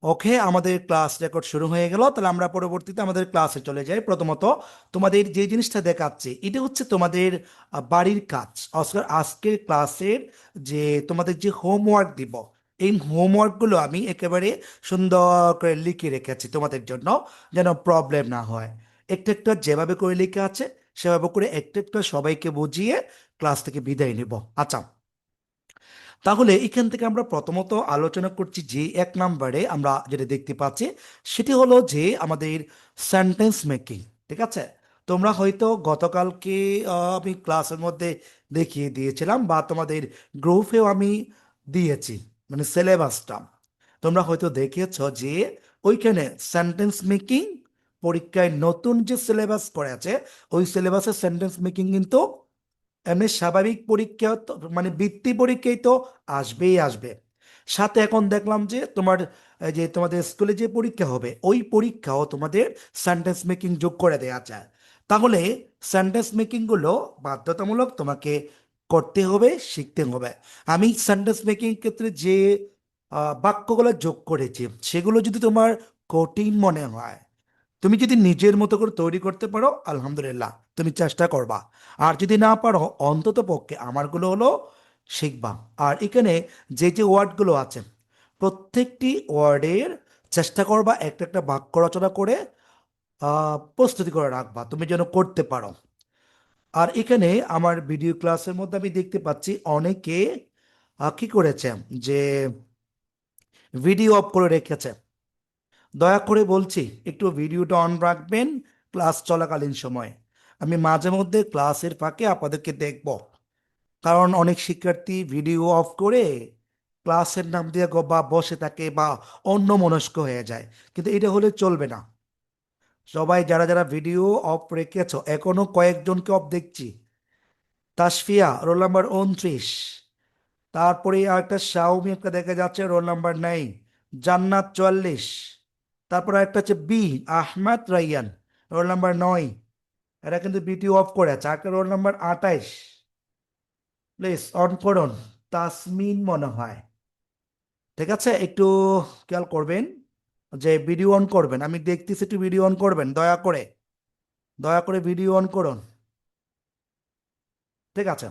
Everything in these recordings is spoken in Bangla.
ওকে, আমাদের ক্লাস রেকর্ড শুরু হয়ে গেল। তাহলে আমরা পরবর্তীতে আমাদের ক্লাসে চলে যাই। প্রথমত তোমাদের যে জিনিসটা দেখাচ্ছে এটা হচ্ছে তোমাদের বাড়ির কাজ। আজকের ক্লাসের যে তোমাদের যে হোমওয়ার্ক দিব, এই হোমওয়ার্কগুলো আমি একেবারে সুন্দর করে লিখে রেখেছি তোমাদের জন্য, যেন প্রবলেম না হয়। একটা একটা যেভাবে করে লিখে আছে সেভাবে করে একটা একটা সবাইকে বুঝিয়ে ক্লাস থেকে বিদায় নিব। আচ্ছা, তাহলে এখান থেকে আমরা প্রথমত আলোচনা করছি যে 1 নম্বরে আমরা যেটা দেখতে পাচ্ছি সেটি হলো যে আমাদের সেন্টেন্স মেকিং। ঠিক আছে, তোমরা হয়তো গতকালকে আমি ক্লাসের মধ্যে দেখিয়ে দিয়েছিলাম বা তোমাদের গ্রুপেও আমি দিয়েছি, মানে সিলেবাসটা তোমরা হয়তো দেখেছ যে ওইখানে সেন্টেন্স মেকিং পরীক্ষায় নতুন যে সিলেবাস করে আছে ওই সিলেবাসের সেন্টেন্স মেকিং কিন্তু এমনি স্বাভাবিক পরীক্ষা মানে বৃত্তি পরীক্ষায় তো আসবেই আসবে। সাথে এখন দেখলাম যে তোমার যে তোমাদের স্কুলে যে পরীক্ষা হবে ওই পরীক্ষাও তোমাদের সেন্টেন্স মেকিং যোগ করে দেওয়া যায়। তাহলে সেন্টেন্স মেকিং গুলো বাধ্যতামূলক তোমাকে করতে হবে, শিখতে হবে। আমি সেন্টেন্স মেকিং ক্ষেত্রে যে বাক্যগুলো যোগ করেছি সেগুলো যদি তোমার কঠিন মনে হয়, তুমি যদি নিজের মতো করে তৈরি করতে পারো আলহামদুলিল্লাহ, তুমি চেষ্টা করবা। আর যদি না পারো অন্তত পক্ষে আমারগুলো হলো শিখবা। আর এখানে যে যে ওয়ার্ডগুলো আছে প্রত্যেকটি ওয়ার্ডের চেষ্টা করবা একটা একটা বাক্য রচনা করে প্রস্তুতি করে রাখবা তুমি যেন করতে পারো। আর এখানে আমার ভিডিও ক্লাসের মধ্যে আমি দেখতে পাচ্ছি অনেকে কি করেছে যে ভিডিও অফ করে রেখেছে। দয়া করে বলছি একটু ভিডিওটা অন রাখবেন ক্লাস চলাকালীন সময়ে। আমি মাঝে মধ্যে ক্লাসের ফাঁকে আপনাদেরকে দেখব, কারণ অনেক শিক্ষার্থী ভিডিও অফ করে ক্লাসের নাম দিয়ে বা বসে থাকে বা অন্য মনস্ক হয়ে যায়, কিন্তু এটা হলে চলবে না। সবাই যারা যারা ভিডিও অফ রেখেছ, এখনো কয়েকজনকে অফ দেখছি। তাসফিয়া রোল নাম্বার 29, তারপরে আর একটা শাওমি একটা দেখা যাচ্ছে রোল নাম্বার 9, জান্নাত 44, তারপরে একটা হচ্ছে B Ahmad Rayan roll number 9। এরা কিন্তু ভিডিও অফ করে আছে। একটা রোল নাম্বার 28, প্লিজ অন করুন। তাসমিন মনে হয়। ঠিক আছে, একটু খেয়াল করবেন যে ভিডিও অন করবেন। আমি দেখতেছি, একটু ভিডিও অন করবেন দয়া করে। দয়া করে ভিডিও অন করুন। ঠিক আছে।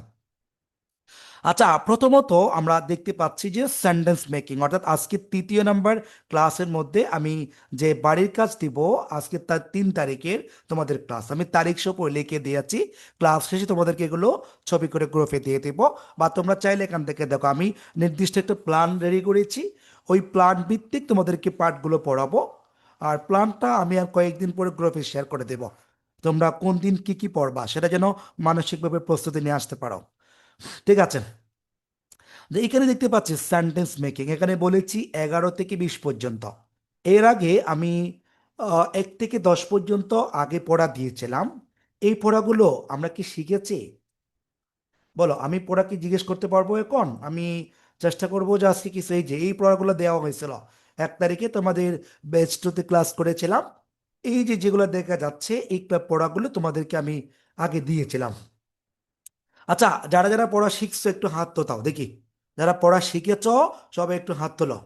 আচ্ছা, প্রথমত আমরা দেখতে পাচ্ছি যে সেন্টেন্স মেকিং, অর্থাৎ আজকে 3য় নাম্বার ক্লাসের মধ্যে আমি যে বাড়ির কাজ দিব, আজকে তার 3 তারিখের তোমাদের ক্লাস আমি তারিখ সহ লিখে দিয়েছি। ক্লাস শেষে তোমাদেরকে এগুলো ছবি করে গ্রুপে দিয়ে দেব, বা তোমরা চাইলে এখান থেকে দেখো আমি নির্দিষ্ট একটা প্ল্যান রেডি করেছি। ওই প্ল্যান ভিত্তিক তোমাদেরকে পাঠগুলো পড়াবো। আর প্ল্যানটা আমি আর কয়েকদিন পরে গ্রুপে শেয়ার করে দেব। তোমরা কোন দিন কি কি পড়বা সেটা যেন মানসিকভাবে প্রস্তুতি নিয়ে আসতে পারো। ঠিক আছে। যে এখানে দেখতে পাচ্ছি সেন্টেন্স মেকিং, এখানে বলেছি 11 থেকে 20 পর্যন্ত। এর আগে আমি 1 থেকে 10 পর্যন্ত আগে পড়া দিয়েছিলাম। এই পড়াগুলো আমরা কি শিখেছি বলো? আমি পড়া কি জিজ্ঞেস করতে পারবো এখন? আমি চেষ্টা করবো যে আজকে কি সেই যে এই পড়াগুলো দেওয়া হয়েছিল 1 তারিখে তোমাদের ব্যাচ 2-তে ক্লাস করেছিলাম। এই যে যেগুলো দেখা যাচ্ছে এই পড়াগুলো তোমাদেরকে আমি আগে দিয়েছিলাম। আচ্ছা, যারা যারা পড়া শিখছো একটু হাত তো তাও দেখি। যারা পড়া শিখেছ সবাই একটু হাত তোলো।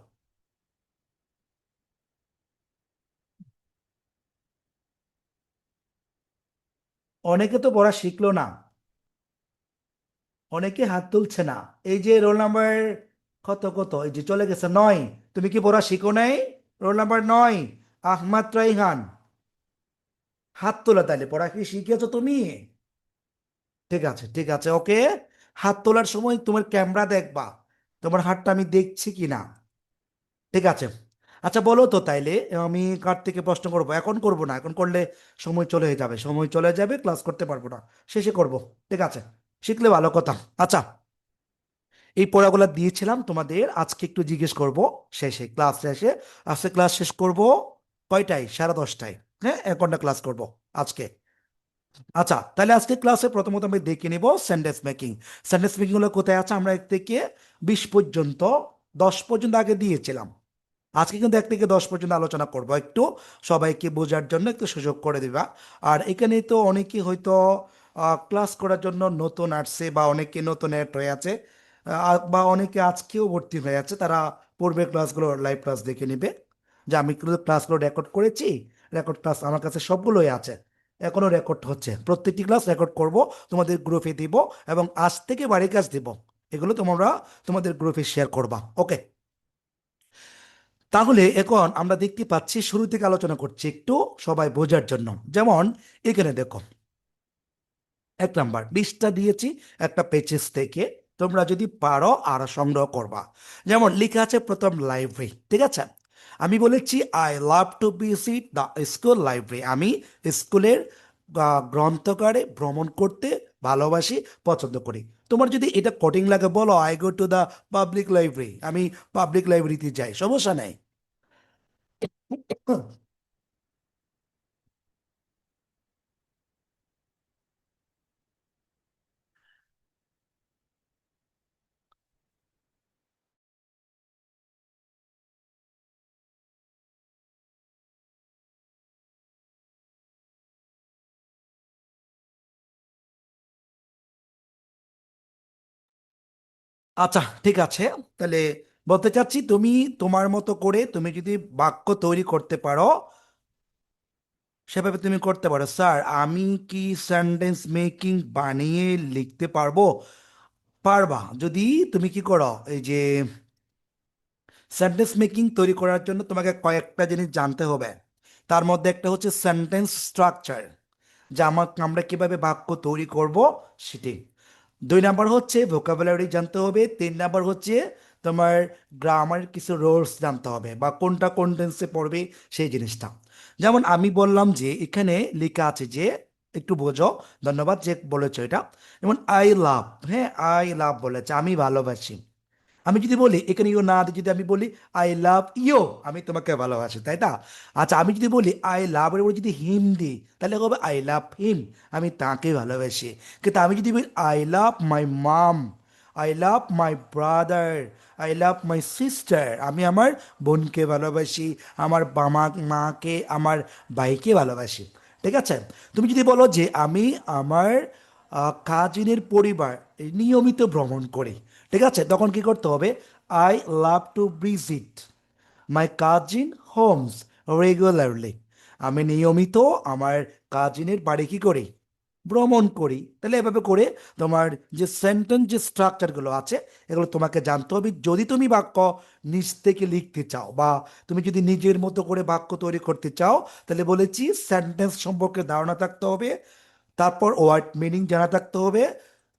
অনেকে তো পড়া শিখলো না, অনেকে হাত তুলছে না। এই যে রোল নাম্বার কত কত, এই যে চলে গেছে 9, তুমি কি পড়া শিখো নাই? রোল নাম্বার 9 আহমদ রাইহান, হাত তোলা। তাইলে পড়া কি শিখেছো তুমি? ঠিক আছে, ঠিক আছে, ওকে। হাত তোলার সময় তোমার ক্যামেরা দেখবা, তোমার হাতটা আমি দেখছি কি না। ঠিক আছে। আচ্ছা বলো তো তাইলে, আমি কার থেকে প্রশ্ন করব? এখন করব না, এখন করলে সময় চলে যাবে, সময় চলে যাবে, ক্লাস করতে পারবো না। শেষে করব। ঠিক আছে, শিখলে ভালো কথা। আচ্ছা, এই পড়াগুলো দিয়েছিলাম তোমাদের, আজকে একটু জিজ্ঞেস করব শেষে, ক্লাস শেষে। আজকে ক্লাস শেষ করব কয়টায়? 10:30টায়। হ্যাঁ, 1 ঘন্টা ক্লাস করব আজকে। আচ্ছা, তাহলে আজকে ক্লাসে প্রথমত আমি দেখে নিব সেন্টেন্স মেকিং। সেন্টেন্স মেকিং গুলো কোথায় আছে? আমরা 1 থেকে 20 পর্যন্ত, 10 পর্যন্ত আগে দিয়েছিলাম। আজকে কিন্তু 1 থেকে 10 পর্যন্ত আলোচনা করব, একটু সবাইকে বোঝার জন্য একটু সুযোগ করে দিবা। আর এখানে তো অনেকে হয়তো ক্লাস করার জন্য নতুন আসছে, বা অনেকে নতুন অ্যাড হয়ে আছে, বা অনেকে আজকেও ভর্তি হয়ে আছে, তারা পূর্বের ক্লাসগুলো লাইভ ক্লাস দেখে নেবে। যে আমি ক্লাসগুলো রেকর্ড করেছি, রেকর্ড ক্লাস আমার কাছে সবগুলোই আছে, এখনো রেকর্ড হচ্ছে, প্রত্যেকটি ক্লাস রেকর্ড করব, তোমাদের গ্রুপে দিব, এবং আজ থেকে বাড়ির কাজ দিব, এগুলো তোমরা তোমাদের গ্রুপে শেয়ার করবা। ওকে, তাহলে এখন আমরা দেখতে পাচ্ছি শুরু থেকে আলোচনা করছি একটু সবাই বোঝার জন্য। যেমন এখানে দেখো, 1 নাম্বার 20টা দিয়েছি একটা পেজেস থেকে, তোমরা যদি পারো আরো সংগ্রহ করবা। যেমন লেখা আছে প্রথম লাইব্রেরি, ঠিক আছে, আমি বলেছি I love to visit the school library, আমি স্কুলের গ্রন্থাগারে ভ্রমণ করতে ভালোবাসি, পছন্দ করি। তোমার যদি এটা কঠিন লাগে বলো I go to the public library, আমি পাবলিক লাইব্রেরিতে যাই, সমস্যা নেই। আচ্ছা, ঠিক আছে, তাহলে বলতে চাচ্ছি তুমি তোমার মতো করে তুমি যদি বাক্য তৈরি করতে পারো, সেভাবে তুমি করতে পারো। স্যার, আমি কি সেন্টেন্স মেকিং বানিয়ে লিখতে পারবো? পারবা, যদি তুমি কি করো, এই যে সেন্টেন্স মেকিং তৈরি করার জন্য তোমাকে কয়েকটা জিনিস জানতে হবে। তার মধ্যে একটা হচ্ছে সেন্টেন্স স্ট্রাকচার, যে আমরা কিভাবে বাক্য তৈরি করব সেটি। 2 নাম্বার হচ্ছে ভোকাবুলারি জানতে হবে। 3 নাম্বার হচ্ছে তোমার গ্রামার কিছু রুলস জানতে হবে, বা কোনটা কোন টেন্সে পড়বে সেই জিনিসটা। যেমন আমি বললাম যে এখানে লেখা আছে যে, একটু বোঝো, ধন্যবাদ যে বলেছো এটা। যেমন আই লাভ, হ্যাঁ আই লাভ বলেছে, আমি ভালোবাসি। আমি যদি বলি এখানে ইউ না দিয়ে যদি আমি বলি আই লাভ ইউ, আমি তোমাকে ভালোবাসি, তাই না? আচ্ছা, আমি যদি বলি আই লাভ এর উপর যদি হিম দিই, তাহলে হবে আই লাভ হিম, আমি তাকে ভালোবাসি। কিন্তু আমি যদি বলি I love my mom, I love my brother, I love my sister, আমি আমার বোনকে ভালোবাসি, আমার মাকে, আমার ভাইকে ভালোবাসি। ঠিক আছে? তুমি যদি বলো যে আমি আমার কাজিনের পরিবার নিয়মিত ভ্রমণ করি, ঠিক আছে, তখন কি করতে হবে? I love to visit my cousin homes regularly, আমি নিয়মিত আমার কাজিনের বাড়ি কি করি? ভ্রমণ করি। তাহলে এভাবে করে তোমার যে সেন্টেন্স যে স্ট্রাকচারগুলো আছে, এগুলো তোমাকে জানতে হবে যদি তুমি বাক্য নিজ থেকে লিখতে চাও, বা তুমি যদি নিজের মতো করে বাক্য তৈরি করতে চাও। তাহলে বলেছি সেন্টেন্স সম্পর্কে ধারণা থাকতে হবে, তারপর ওয়ার্ড মিনিং জানা থাকতে হবে,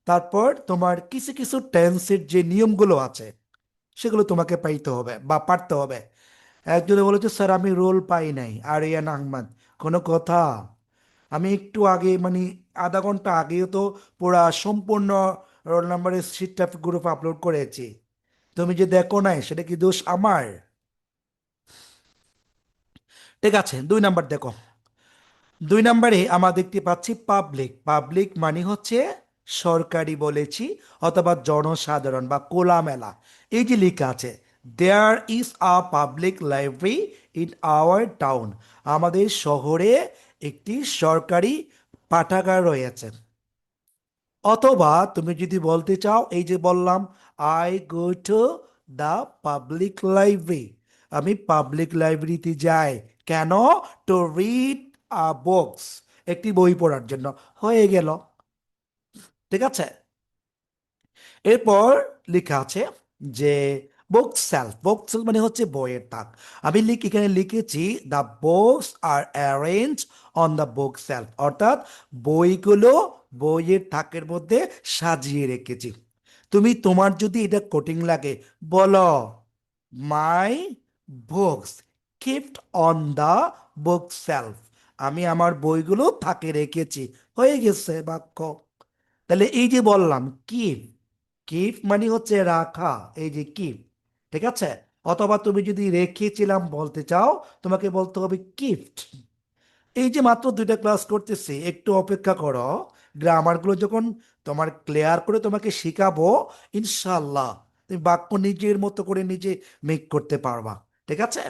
তারপর তোমার কিছু কিছু টেন্সের যে নিয়মগুলো আছে সেগুলো তোমাকে পাইতে হবে বা পারতে হবে। একজনে বলেছে স্যার আমি রোল পাই নাই, আরিয়ান আহমদ, কোনো কথা? আমি একটু আগে মানে আধা ঘন্টা আগেও তো পুরা সম্পূর্ণ রোল নাম্বারের শিটটা গ্রুপ আপলোড করেছি, তুমি যে দেখো নাই সেটা কি দোষ আমার? ঠিক আছে, 2 নাম্বার দেখো। 2 নাম্বারে আমরা দেখতে পাচ্ছি পাবলিক, পাবলিক মানে হচ্ছে সরকারি বলেছি, অথবা জনসাধারণ বা খোলামেলা। এই যে লেখা আছে there is a public library in our town, আমাদের শহরে একটি সরকারি পাঠাগার রয়েছে। অথবা তুমি যদি বলতে চাও, এই যে বললাম I go to the public library, আমি পাবলিক লাইব্রেরিতে যাই, কেন? টু রিড আ বুকস, একটি বই পড়ার জন্য, হয়ে গেল। ঠিক আছে? এরপর লেখা আছে যে বুক সেলফ, বুক সেলফ মানে হচ্ছে বইয়ের তাক। আমি এখানে লিখেছি the books are arrange on the book self, অর্থাৎ বইগুলো বইয়ের তাকের মধ্যে সাজিয়ে রেখেছি। তুমি তোমার যদি এটা কঠিন লাগে বলো মাই books kept on the book self, আমি আমার বইগুলো তাকে রেখেছি, হয়ে গেছে বাক্য। তাহলে এই যে বললাম কিপ, কিপ মানে হচ্ছে রাখা, এই যে কিপ, ঠিক আছে? অথবা তুমি যদি রেখেছিলাম বলতে চাও, তোমাকে বলতে হবে কিপ্ট। এই যে মাত্র 2টা ক্লাস করতেছি, একটু অপেক্ষা করো, গ্রামারগুলো যখন তোমার ক্লিয়ার করে তোমাকে শিখাবো, ইনশাল্লাহ তুমি বাক্য নিজের মতো করে নিজে মেক করতে পারবা। ঠিক আছে?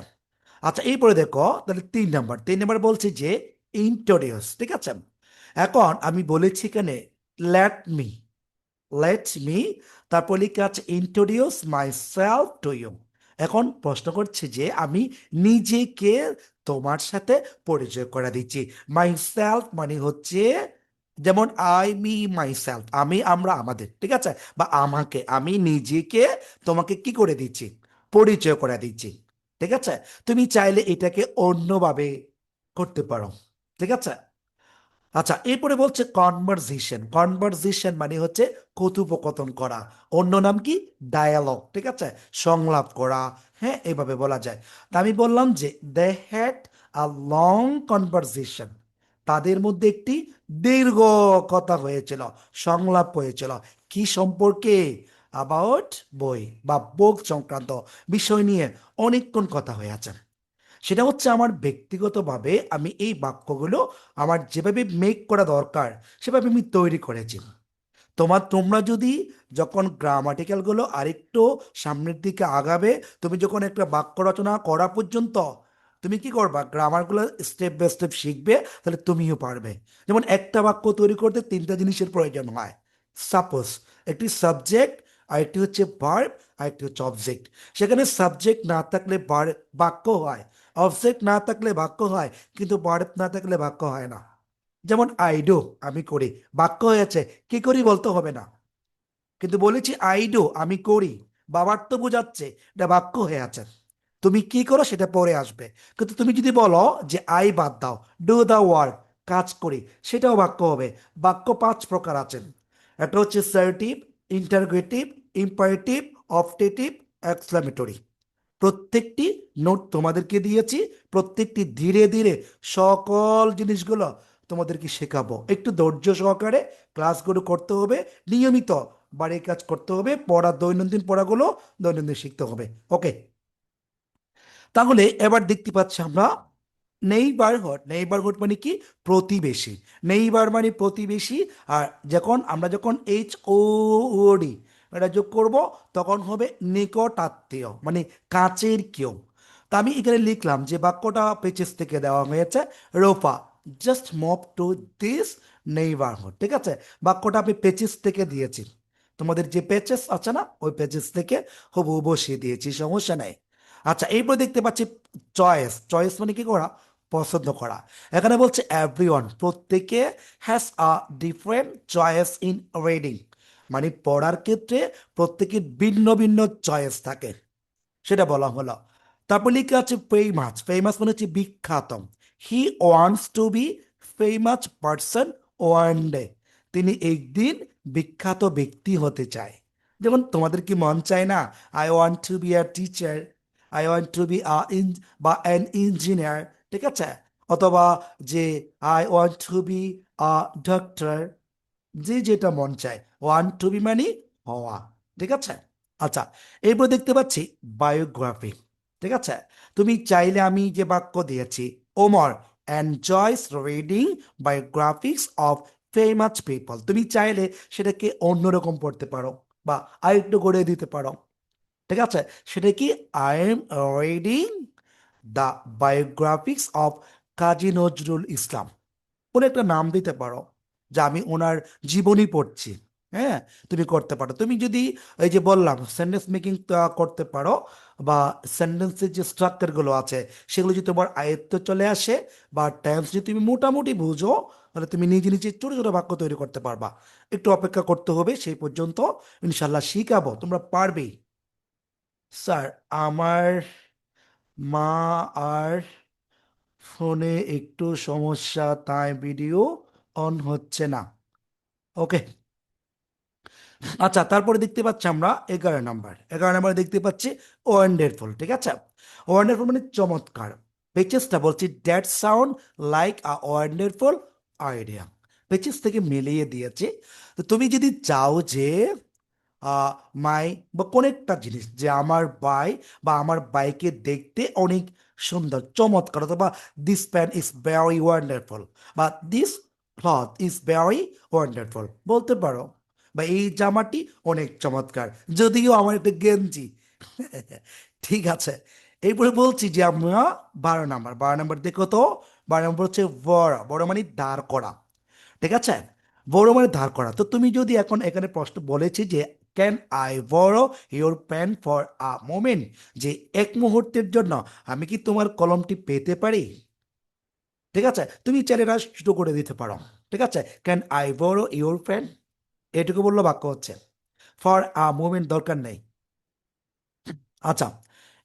আচ্ছা, এইপরে দেখো, তাহলে 3 নাম্বার, 3 নাম্বার বলছি যে ইন্ট্রোডিউস, ঠিক আছে? এখন আমি বলেছি এখানে লেট মি, লেট মি, তারপর লেখা আছে introduce myself to you, এখন প্রশ্ন করছে যে আমি নিজেকে তোমার সাথে পরিচয় করে দিচ্ছি। মাই সেলফ মানে হচ্ছে যেমন আই মি মাই সেলফ, আমি আমরা আমাদের, ঠিক আছে, বা আমাকে, আমি নিজেকে তোমাকে কি করে দিচ্ছি, পরিচয় করে দিচ্ছি। ঠিক আছে, তুমি চাইলে এটাকে অন্যভাবে করতে পারো। ঠিক আছে। আচ্ছা, এরপরে বলছে কনভারসেশন। কনভারসেশন মানে হচ্ছে কথোপকথন করা, অন্য নাম কি ডায়ালগ। ঠিক আছে, সংলাপ করা, হ্যাঁ এইভাবে বলা যায়। তা আমি বললাম যে they had a long conversation, তাদের মধ্যে একটি দীর্ঘ কথা হয়েছিল, সংলাপ হয়েছিল। কি সম্পর্কে? অ্যাবাউট বই বা বুক সংক্রান্ত বিষয় নিয়ে অনেকক্ষণ কথা হয়েছে। সেটা হচ্ছে আমার ব্যক্তিগতভাবে আমি এই বাক্যগুলো আমার যেভাবে মেক করা দরকার সেভাবে আমি তৈরি করেছি। তোমরা যদি যখন গ্রামাটিক্যালগুলো আরেকটু সামনের দিকে আগাবে, তুমি যখন একটা বাক্য রচনা করা পর্যন্ত তুমি কি করবা, গ্রামারগুলো স্টেপ বাই স্টেপ শিখবে, তাহলে তুমিও পারবে। যেমন একটা বাক্য তৈরি করতে তিনটা জিনিসের প্রয়োজন হয়। সাপোজ একটি সাবজেক্ট, আরেকটি হচ্ছে ভার্ব, আরেকটি হচ্ছে অবজেক্ট। সেখানে সাবজেক্ট না থাকলে বাক্য হয়, অবজেক্ট না থাকলে বাক্য হয়, কিন্তু ভার্ব না থাকলে বাক্য হয় না। যেমন আই ডু, আমি করি, বাক্য হয়েছে, কি করি বলতে হবে না, কিন্তু বলেছি আই ডু, আমি করি, বাবার তো বোঝাচ্ছে, এটা বাক্য হয়ে আছে। তুমি কি করো সেটা পরে আসবে। কিন্তু তুমি যদি বলো যে আই বাদ দাও, ডু দা ওয়ার্ক, কাজ করি, সেটাও বাক্য হবে। বাক্য পাঁচ প্রকার আছে। একটা হচ্ছে assertive, interrogative, imperative, objective, exclamatory. প্রত্যেকটি নোট তোমাদেরকে দিয়েছি, প্রত্যেকটি ধীরে ধীরে সকল জিনিসগুলো তোমাদেরকে শেখাবো। একটু ধৈর্য সহকারে ক্লাসগুলো করতে হবে, নিয়মিত বাড়ির কাজ করতে হবে, দৈনন্দিন পড়াগুলো দৈনন্দিন শিখতে হবে। ওকে, তাহলে এবার দেখতে পাচ্ছি আমরা নেইবারহুড। নেইবারহুড মানে কি? প্রতিবেশী। নেইবার মানে প্রতিবেশী। আর যখন HOOD এটা যোগ করব, তখন হবে নিকট আত্মীয়, মানে কাছের কেউ। তা আমি এখানে লিখলাম যে বাক্যটা পেচেস থেকে দেওয়া হয়েছে। Rofa just move to this neighbourhood. ঠিক আছে, বাক্যটা আমি পেচেস থেকে দিয়েছি, তোমাদের যে পেচেস আছে না, ওই পেচেস থেকে হুবহু বসিয়ে দিয়েছি, সমস্যা নাই। আচ্ছা, এরপর দেখতে পাচ্ছি চয়েস। চয়েস মানে কি করা? পছন্দ করা। এখানে বলছে এভরিওয়ান, প্রত্যেকে, has a different choice in reading, মানে পড়ার ক্ষেত্রে প্রত্যেকের ভিন্ন ভিন্ন চয়েস থাকে, সেটা বলা হলো। তারপর লিখে আছে ফেমাস। ফেমাস মানে হচ্ছে বিখ্যাত। He wants to be famous person one day, তিনি একদিন বিখ্যাত ব্যক্তি হতে চায়। যেমন তোমাদের কি মন চায় না, I want to be a teacher, I want to be বা অ্যান ইঞ্জিনিয়ার, ঠিক আছে, অথবা যে I want to be a doctor, যে যেটা মন চায়। ওয়ান টু বি মানে হওয়া। ঠিক আছে। আচ্ছা, এরপর দেখতে পাচ্ছি বায়োগ্রাফি। ঠিক আছে, তুমি চাইলে আমি যে বাক্য দিয়েছি, Omar enjoys reading বায়োগ্রাফিক্স of famous people, তুমি চাইলে সেটাকে অন্যরকম পড়তে পারো বা আরেকটু করে দিতে পারো। ঠিক আছে, সেটা কি? I am reading the biographies of Kazi Nazrul Islam, কোনো একটা নাম দিতে পারো, যে আমি ওনার জীবনী পড়ছি। হ্যাঁ, তুমি করতে পারো। তুমি যদি এই যে বললাম সেন্টেন্স মেকিং করতে পারো, বা সেন্টেন্সের যে স্ট্রাকচারগুলো আছে সেগুলো যদি তোমার আয়ত্তে চলে আসে, বা টেন্স যদি তুমি মোটামুটি বুঝো, তাহলে তুমি নিজে নিজে ছোট ছোট বাক্য তৈরি করতে পারবা। একটু অপেক্ষা করতে হবে, সেই পর্যন্ত ইনশাল্লাহ শিখাবো, তোমরা পারবেই। স্যার, আমার মা আর ফোনে একটু সমস্যা, তাই ভিডিও অন হচ্ছে না। ওকে। আচ্ছা, তারপরে দেখতে পাচ্ছি আমরা 11 নাম্বার। 11 নাম্বারে দেখতে পাচ্ছি ওয়ান্ডারফুল। ঠিক আছে, ওয়ান্ডারফুল মানে চমৎকার। পেচেসটা বলছি that sound like a wonderful idea, পেচেস থেকে মিলিয়ে দিয়েছে। তো তুমি যদি চাও যে মাই বা কোন একটা জিনিস, যে আমার বাই বা আমার বাইকে দেখতে অনেক সুন্দর, চমৎকার, অথবা this pan is very wonderful, বা this cloth is very wonderful বলতে পারো, বা এই জামাটি অনেক চমৎকার, যদিও আমার একটা গেঞ্জি। ঠিক আছে, এরপরে বলছি যে আমরা 12 নাম্বার। 12 নাম্বার দেখো তো। 12 নাম্বার হচ্ছে বড়। বড় মানে দাঁড় করা। ঠিক আছে, বড় মানে ধার করা। তো তুমি যদি এখন এখানে প্রশ্ন বলেছি যে can I borrow your pen for a moment, যে এক মুহূর্তের জন্য আমি কি তোমার কলমটি পেতে পারি? ঠিক আছে, তুমি চাইলে এটা শুরু করে দিতে পারো। ঠিক আছে, can I borrow your pen, এটুকু বললো বাক্য হচ্ছে। ফর আ মোমেন্ট দরকার নেই। আচ্ছা,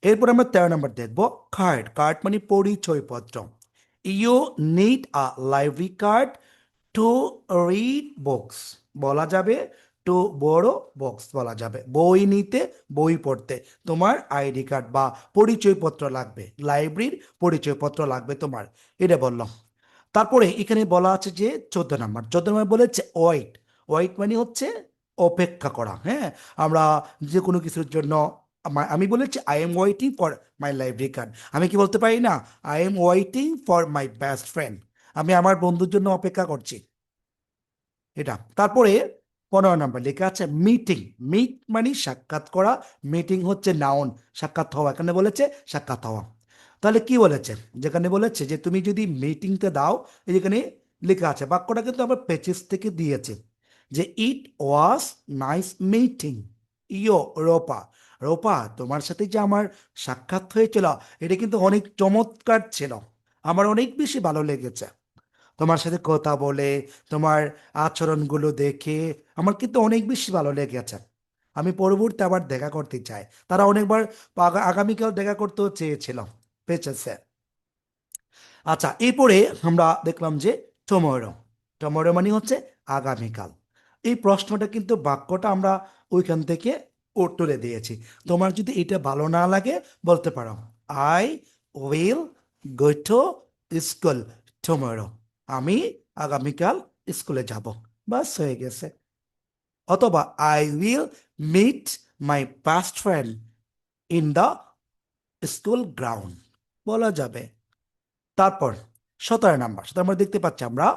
এরপর আমরা 13 নম্বর দেখবো, কার্ড। কার্ড মানে পরিচয়পত্র। You need a library card to read books বলা যাবে, টু বড় বক্স বলা যাবে। বই নিতে, বই পড়তে তোমার আইডি কার্ড বা পরিচয়পত্র লাগবে, লাইব্রেরির পরিচয়পত্র লাগবে তোমার, এটা বললাম। তারপরে এখানে বলা আছে যে 14 নম্বর, 14 নম্বর বলেছে ওয়েট। ওয়েট মানে হচ্ছে অপেক্ষা করা। হ্যাঁ, আমরা যে কোনো কিছুর জন্য আমি বলেছি I am waiting for my library card, আমি কি বলতে পারি না I am waiting for my best friend, আমি আমার বন্ধুর জন্য অপেক্ষা করছি, এটা। তারপরে 15 নম্বর লেখা আছে মিটিং। মিট মানে সাক্ষাৎ করা, মিটিং হচ্ছে নাউন, সাক্ষাৎ হওয়া, এখানে বলেছে সাক্ষাৎ হওয়া। তাহলে কি বলেছে, যেখানে বলেছে যে তুমি যদি মিটিংতে দাও, এই যেখানে লেখা আছে, বাক্যটা কিন্তু আমার পেজেস থেকে দিয়েছে, যে ইট ওয়াজ নাইস মিটিং ইয়ো রোপা। রোপা, তোমার সাথে যে আমার সাক্ষাৎ হয়েছিল, এটা কিন্তু অনেক চমৎকার ছিল, আমার অনেক বেশি ভালো লেগেছে তোমার সাথে কথা বলে, তোমার আচরণগুলো দেখে আমার কিন্তু অনেক বেশি ভালো লেগেছে, আমি পরবর্তী আবার দেখা করতে চাই। তারা অনেকবার আগামীকাল দেখা করতেও চেয়েছিল, পেয়েছে। আচ্ছা, এরপরে আমরা দেখলাম যে টুমরো। টুমরো মানে হচ্ছে আগামীকাল। এই প্রশ্নটা কিন্তু বাক্যটা আমরা ওইখান থেকে তুলে দিয়েছি। তোমার যদি এটা ভালো না লাগে বলতে পারো I will go to school tomorrow, আমি আগামীকাল স্কুলে যাব, বাস হয়ে গেছে। অথবা I will meet my best friend in the school ground বলা যাবে। তারপর 17 নম্বর, 17 নম্বর দেখতে পাচ্ছি আমরা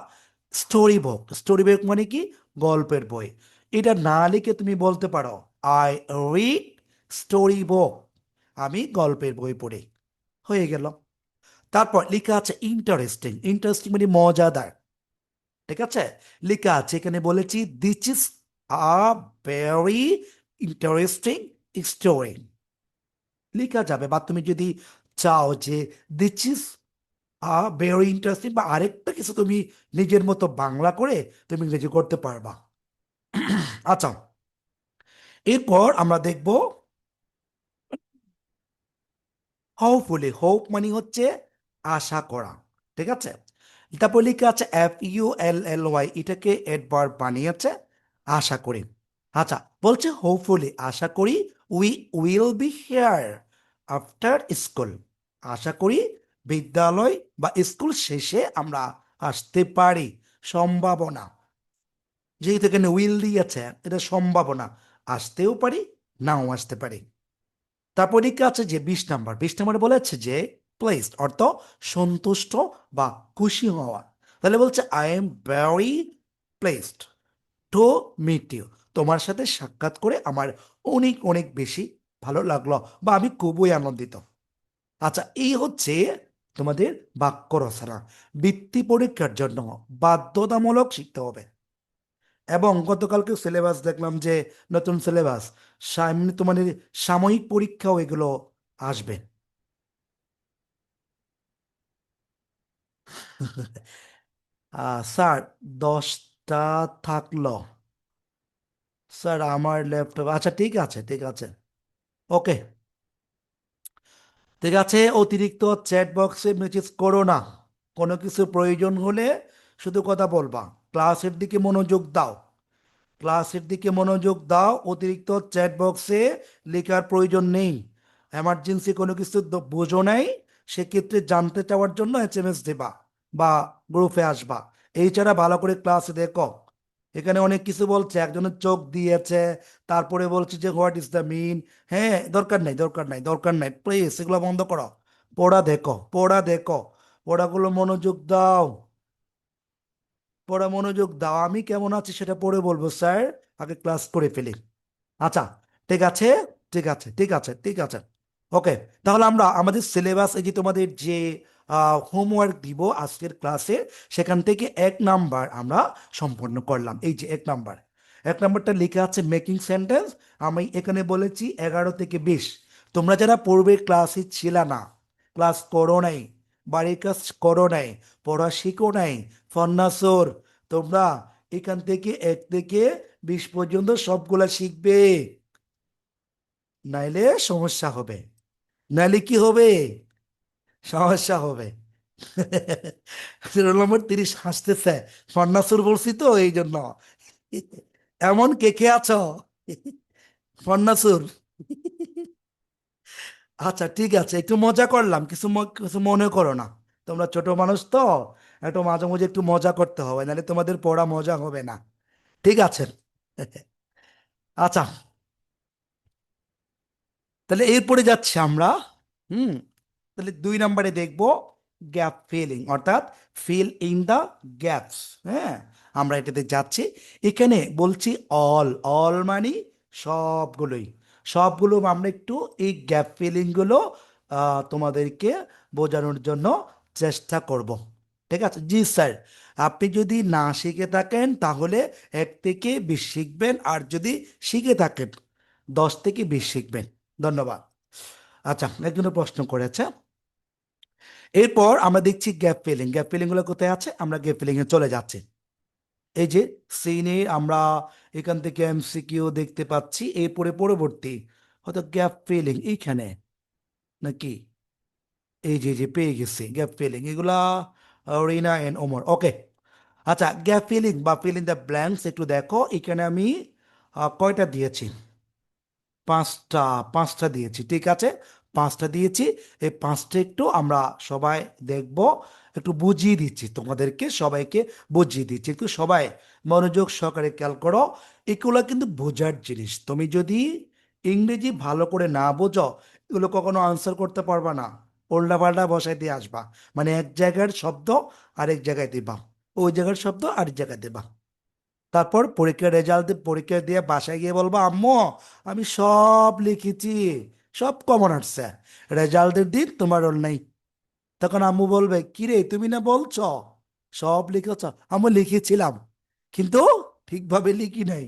স্টোরি বুক। স্টোরি বুক মানে কি, গল্পের বই। এটা না লিখে তুমি বলতে পারো আই রিড স্টোরি বুক, আমি গল্পের বই পড়ি, হয়ে গেল। তারপর লেখা আছে ইন্টারেস্টিং। ইন্টারেস্টিং মানে মজাদার। ঠিক আছে, লেখা আছে এখানে বলেছি this is a very interesting story, লেখা যাবে। বা তুমি যদি চাও যে দিস ইজ ভেরি ইন্টারেস্টিং বা আরেকটা কিছু তুমি নিজের মতো বাংলা করে তুমি ইংরেজি করতে পারবা। আচ্ছা, এরপর আমরা দেখব হোপফুলি। হোপ মানে হচ্ছে আশা করা। ঠিক আছে, তারপর লেখা আছে FULLY, এটাকে অ্যাডভার্ব বানিয়েছে আশা করি। আচ্ছা, বলছে হোপফুলি আশা করি we will be here after school, আশা করি বিদ্যালয় বা স্কুল শেষে আমরা আসতে পারি, সম্ভাবনা, যেহেতু এখানে উইল দিয়েছে এটা সম্ভাবনা, আসতেও পারি নাও আসতে পারি। তারপর এদিকে আছে যে 20 নম্বর, 20 নম্বরে বলেছে যে প্লেসড অর্থ সন্তুষ্ট বা খুশি হওয়া। তাহলে বলছে I am very pleased to meet you, তোমার সাথে সাক্ষাৎ করে আমার অনেক অনেক বেশি ভালো লাগলো বা আমি খুবই আনন্দিত। আচ্ছা, এই হচ্ছে তোমাদের বাক্য রচনা। বৃত্তি পরীক্ষার জন্য বাধ্যতামূলক শিখতে হবে। এবং গতকালকে সিলেবাস দেখলাম যে নতুন সিলেবাস, সামনে তোমাদের সাময়িক পরীক্ষাও এগুলো আসবে। স্যার, 10টা থাকলো স্যার আমার ল্যাপটপ, আচ্ছা ঠিক আছে ঠিক আছে, ওকে ঠিক আছে। অতিরিক্ত চ্যাট বক্সে মেসেজ করো না, কোনো কিছু প্রয়োজন হলে শুধু কথা বলবা, ক্লাসের দিকে মনোযোগ দাও, ক্লাসের দিকে মনোযোগ দাও, অতিরিক্ত চ্যাট বক্সে লেখার প্রয়োজন নেই। এমার্জেন্সি কোনো কিছু বোঝো নাই, সেক্ষেত্রে জানতে চাওয়ার জন্য SMS দেবা বা গ্রুপে আসবা, এই ছাড়া ভালো করে ক্লাসে দেখো। এখানে অনেক কিছু বলছে, একজনের চোখ দিয়েছে, তারপরে বলছে যে হোয়াট ইজ দ্য মিন। হ্যাঁ, দরকার নাই দরকার নাই দরকার নাই, প্লিজ এগুলো বন্ধ করো, পড়া দেখো পড়া দেখো, পড়াগুলো মনোযোগ দাও, পড়া মনোযোগ দাও। আমি কেমন আছি সেটা পরে বলবো স্যার, আগে ক্লাস করে ফেলি। আচ্ছা, ঠিক আছে ঠিক আছে ঠিক আছে ঠিক আছে, ওকে। তাহলে আমরা আমাদের সিলেবাস, এই যে তোমাদের যে হোমওয়ার্ক দিব আজকের ক্লাসে, সেখান থেকে 1 নাম্বার আমরা সম্পন্ন করলাম, এই যে 1 নাম্বার। এক নম্বরটা লেখা আছে মেকিং সেন্টেন্স। আমি এখানে বলেছি 11 থেকে 20। তোমরা যারা পূর্বে ক্লাসে ছিল না, ক্লাস করো নাই, বাড়ির কাজ করো নাই, পড়া শিখো নাই, ফন্নাসোর, তোমরা এখান থেকে 1 থেকে 20 পর্যন্ত সবগুলা শিখবে, নাইলে সমস্যা হবে। নাইলে কি হবে? সমস্যা হবে। রোল নম্বর 30 হাসতেছে, ফন্নাসুর বলছি তো এই জন্য। এমন কে কে আছো? ফন্নাসুর। আচ্ছা ঠিক আছে, একটু মজা করলাম, কিছু মনে করো না। তোমরা ছোট মানুষ তো, একটু মাঝে মাঝে একটু মজা করতে হবে, নাহলে তোমাদের পড়া মজা হবে না। ঠিক আছে। আচ্ছা, তাহলে এরপরে যাচ্ছি আমরা। হুম। তাহলে 2 নম্বরে দেখব গ্যাপ ফিলিং, অর্থাৎ ফিল ইন দ্য গ্যাপস। হ্যাঁ, আমরা এটাতে যাচ্ছি। এখানে বলছি অল, অল মানে সবগুলোই, সবগুলো আমরা একটু এই গ্যাপ ফিলিংগুলো তোমাদেরকে বোঝানোর জন্য চেষ্টা করব। ঠিক আছে জি স্যার। আপনি যদি না শিখে থাকেন তাহলে 1 থেকে 20 শিখবেন, আর যদি শিখে থাকেন 10 থেকে 20 শিখবেন। ধন্যবাদ। আচ্ছা, একজনের প্রশ্ন করেছে। এরপর আমরা দেখছি গ্যাপ ফিলিং। গ্যাপ ফিলিং গুলো কোথায় আছে, আমরা গ্যাপ ফিলিং এ চলে যাচ্ছি। এই যে সিনে আমরা এখান থেকে এমসিকিউ দেখতে পাচ্ছি, এরপরে পরবর্তী হয়তো গ্যাপ ফিলিং এইখানে নাকি। এই যে যে পেয়ে গেছি গ্যাপ ফিলিং, এগুলা রিনা এন্ড ওমর, ওকে। আচ্ছা, গ্যাপ ফিলিং বা ফিল ইন দ্য ব্ল্যাঙ্কস একটু দেখো, এখানে আমি কয়টা দিয়েছি? পাঁচটা। পাঁচটা দিয়েছি, ঠিক আছে। পাঁচটা দিয়েছি। এই পাঁচটা একটু আমরা সবাই দেখব। একটু বুঝিয়ে দিচ্ছি তোমাদেরকে, সবাইকে বুঝিয়ে দিচ্ছি, একটু সবাই মনোযোগ সহকারে খেয়াল করো। এগুলো কিন্তু বোঝার জিনিস। তুমি যদি ইংরেজি ভালো করে না বোঝো, এগুলো কখনো আনসার করতে পারবা না। উল্টাপাল্টা বসাই দিয়ে আসবা, মানে এক জায়গার শব্দ আরেক জায়গায় দিবা, ওই জায়গার শব্দ আরেক জায়গায় দিবা। তারপর পরীক্ষার রেজাল্ট, পরীক্ষা দিয়ে বাসায় গিয়ে বলবো আম্মু আমি সব লিখেছি, সব কমন আসছে। রেজাল্টের দিন তোমার রোল নাই। তখন আম্মু বলবে কিরে তুমি না বলছো সব লিখেছ? আম্মু লিখেছিলাম, কিন্তু ঠিকভাবে লিখি নাই।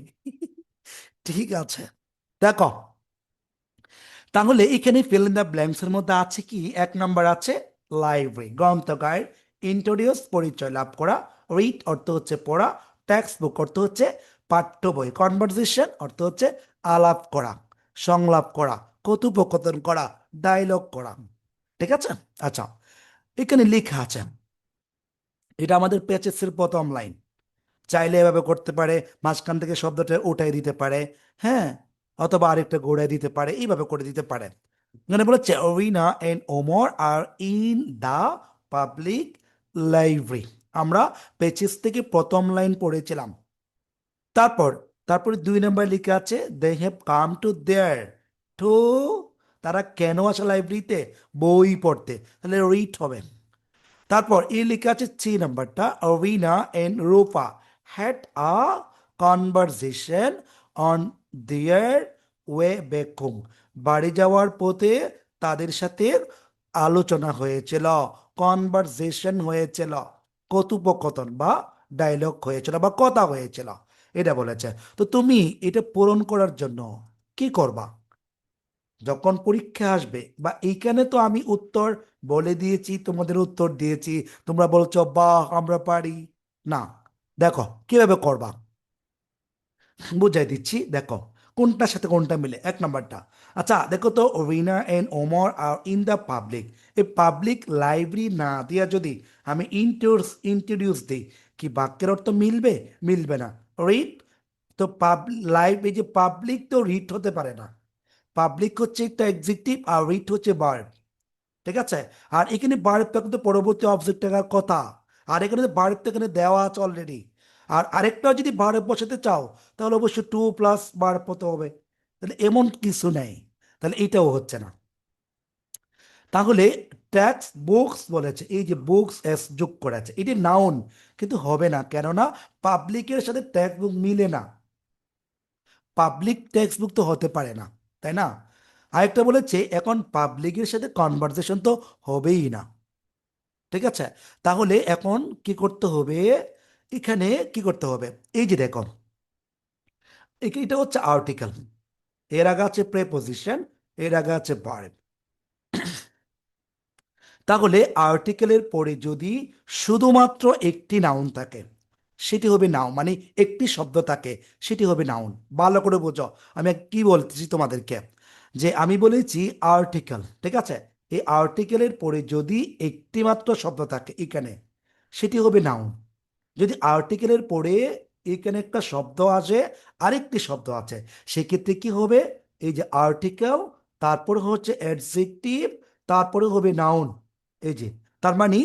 ঠিক আছে, দেখো। তাহলে এখানে ফিল ইন দ্য ব্ল্যাঙ্কস এর মধ্যে আছে কি? 1 নম্বর আছে লাইব্রেরি, গ্রন্থাগার। ইন্ট্রোডিউস, পরিচয় লাভ করা। রিড অর্থ হচ্ছে পড়া। টেক্সট বুক অর্থ হচ্ছে পাঠ্য বই। কনভারসেশন অর্থ হচ্ছে আলাপ করা, সংলাপ করা, কথোপকথন করা, ডায়লগ করা। ঠিক আছে। আচ্ছা, এখানে লেখা আছে, এটা আমাদের পেচেসের প্রথম লাইন। চাইলে এভাবে করতে পারে, মাঝখান থেকে শব্দটা উঠাই দিতে পারে, হ্যাঁ, অথবা আরেকটা ঘোরাই দিতে পারে, এইভাবে করে দিতে পারে। এখানে বলেছে Arina and Omar are in the public library. আমরা পেচিস থেকে প্রথম লাইন পড়েছিলাম। তারপর তারপরে 2 নম্বর লেখা আছে they have come to there to, তারা কেন আসে লাইব্রেরিতে? বই পড়তে, তাহলে রিড হবে। তারপর এই লেখা আছে 3 নম্বরটা, Arina and Rupa had a conversation on their way back home. বাড়ি যাওয়ার পথে তাদের সাথে আলোচনা হয়েছিল, কনভারসেশন হয়েছিল, কথোপকথন বা ডায়লগ হয়েছিল বা কথা হয়েছিল, এটা বলেছে। তো তুমি এটা পূরণ করার জন্য কি করবা? যখন পরীক্ষা আসবে বা এইখানে তো আমি উত্তর বলে দিয়েছি, তোমাদের উত্তর দিয়েছি, তোমরা বলছো বাহ আমরা পারি না। দেখো কিভাবে করবা, বুঝাই দিচ্ছি, দেখো কোনটার সাথে কোনটা মিলে। 1 নম্বরটা, আচ্ছা দেখো তো, Rina and Omar are in the public, এই পাবলিক লাইব্রেরি না দিয়া যদি আমি ইন্ট্রোডিউস দিই, কি বাক্যের অর্থ মিলবে? মিলবে না। রিড, তো এই যে পাবলিক তো রিড হতে পারে না। পাবলিক হচ্ছে একটা এক্সিকিউটিভ আর রিট হচ্ছে ভার্ব। ঠিক আছে। আর এখানে ভার্বটা কিন্তু পরবর্তী অবজেক্ট থাকার কথা, আর এখানে ভার্বটা এখানে দেওয়া আছে অলরেডি। আর আরেকটা যদি ভার্ব বসাতে চাও তাহলে অবশ্যই টু প্লাস ভার্ব হতে হবে। তাহলে এমন কিছু নেই, তাহলে এটাও হচ্ছে না। তাহলে টেক্সট বুকস বলেছে, এই যে বুকস এস যোগ করেছে, এটি নাউন, কিন্তু হবে না, কেননা পাবলিকের সাথে টেক্সট বুক মিলে না। পাবলিক টেক্সট বুক তো হতে পারে না, তাই না? আরেকটা বলেছে এখন পাবলিকের সাথে কনভারসেশন তো হবেই না। ঠিক আছে। তাহলে এখন কি করতে হবে? এখানে কি করতে হবে? এই যে দেখো, এটা হচ্ছে আর্টিকেল, এর আগে আছে প্রেপোজিশন, এর আগে আছে ভার্ব। তাহলে আর্টিকেলের পরে যদি শুধুমাত্র একটি নাউন থাকে সেটি হবে নাউন, মানে একটি শব্দ থাকে সেটি হবে নাউন। ভালো করে বোঝো আমি কি বলতেছি তোমাদেরকে, যে আমি বলেছি আর্টিকেল, ঠিক আছে? এই আর্টিকেলের পরে যদি একটি মাত্র শব্দ থাকে এখানে সেটি হবে নাউন। যদি আর্টিকেলের পরে এখানে একটা শব্দ আসে, আরেকটি শব্দ আছে, সেক্ষেত্রে কি হবে? এই যে আর্টিকেল, তারপরে হচ্ছে অ্যাডজেক্টিভ, তারপরে হবে নাউন। এই যে, তার মানে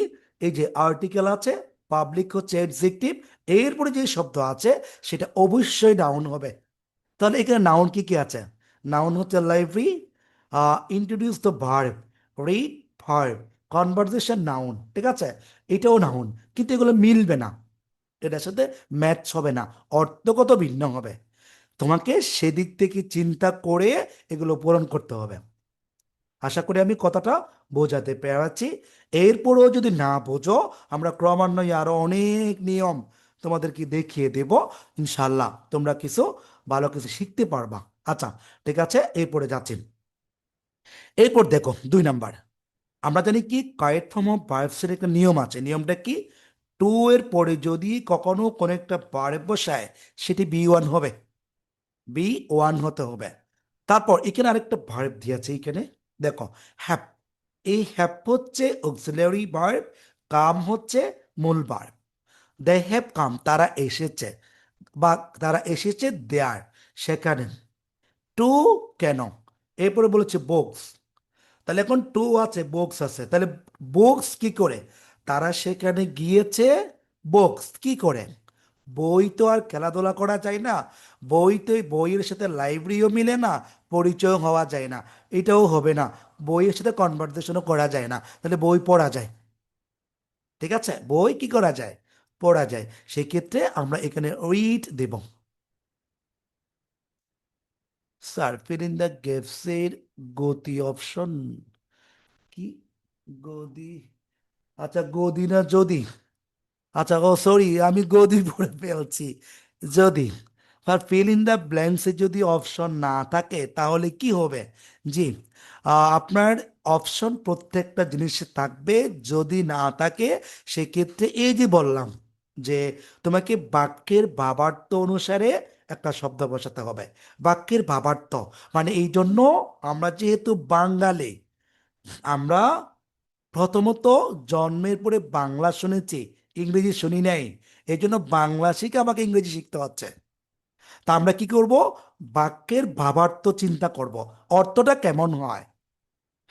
এই যে আর্টিকেল আছে, পাবলিক হচ্ছে অ্যাডজেক্টিভ, এরপরে যে শব্দ আছে সেটা অবশ্যই নাউন হবে। তাহলে এখানে নাউন কি কি আছে? নাউন হচ্ছে library, introduce the verb, read verb, conversation noun, ঠিক আছে? এটাও নাউন, কিন্তু এগুলো মিলবে না, এটার সাথে ম্যাচ হবে না, অর্থগত ভিন্ন হবে। তোমাকে সেদিক থেকে চিন্তা করে এগুলো পূরণ করতে হবে। আশা করি আমি কথাটা বোঝাতে পেরেছি। এরপরেও যদি না বোঝো, আমরা ক্রমান্বয়ে আরো অনেক নিয়ম তোমাদেরকে দেখিয়ে দেব, ইনশাল্লাহ তোমরা কিছু ভালো কিছু শিখতে পারবা। আচ্ছা, ঠিক আছে, এরপরে যাচ্ছি। এরপর দেখো 2 নাম্বার, আমরা জানি কি কারেক্ট ফর্ম অফ ভার্বসের একটা নিয়ম আছে। নিয়মটা কি? টু এর পরে যদি কখনো কোনো একটা ভার্ব বসায় সেটি বি ওয়ান হবে, বি ওয়ান হতে হবে। তারপর এখানে আরেকটা ভার্ব দিয়েছে এখানে, দেখো, হ্যাভ। এই হ্যাভ হচ্ছে অক্সিলারি ভার্ব, কাম হচ্ছে মূল ভার্ব। দে হ্যাভ কাম, তারা এসেছে, বা তারা এসেছে দেয়ার, সেখানে। টু কেন? এরপরে বলেছে বক্স, তাহলে এখন টু আছে, বক্স আছে, তাহলে বক্স কি করে? তারা সেখানে গিয়েছে, বক্স কি করে? বই তো আর খেলাধুলা করা যায় না, বই তো, বইয়ের সাথে লাইব্রেরিও মিলে না, পরিচয় হওয়া যায় না, এটাও হবে না, বইয়ের সাথে কনভারসেশনও করা যায় না, তাহলে বই পড়া যায়, ঠিক আছে? বই কি করা যায়? পড়া যায়। সেক্ষেত্রে আমরা এখানে রিড দেব। স্যার ফিল ইন দ্য গ্যাপসের গতি অপশন কি? গদি, আচ্ছা গদি না যদি, আচ্ছা ও সরি, আমি গদি পড়ে ফেলছি। যদি, আর ফিল ইন দ্য ব্ল্যাঙ্কসে যদি অপশন না থাকে তাহলে কি হবে? জি, আপনার অপশন প্রত্যেকটা জিনিসে থাকবে, যদি না থাকে সেক্ষেত্রে এই যে বললাম যে তোমাকে বাক্যের ভাবার্থ অনুসারে একটা শব্দ বসাতে হবে। বাক্যের ভাবার্থ মানে, এই জন্য আমরা যেহেতু বাঙালি, আমরা প্রথমত জন্মের পরে বাংলা শুনেছি, ইংরেজি শুনি নাই, এই জন্য বাংলা শিখে আমাকে ইংরেজি শিখতে হচ্ছে। তা আমরা কি করব? বাক্যের ভাবার্থ চিন্তা করব, অর্থটা কেমন হয়।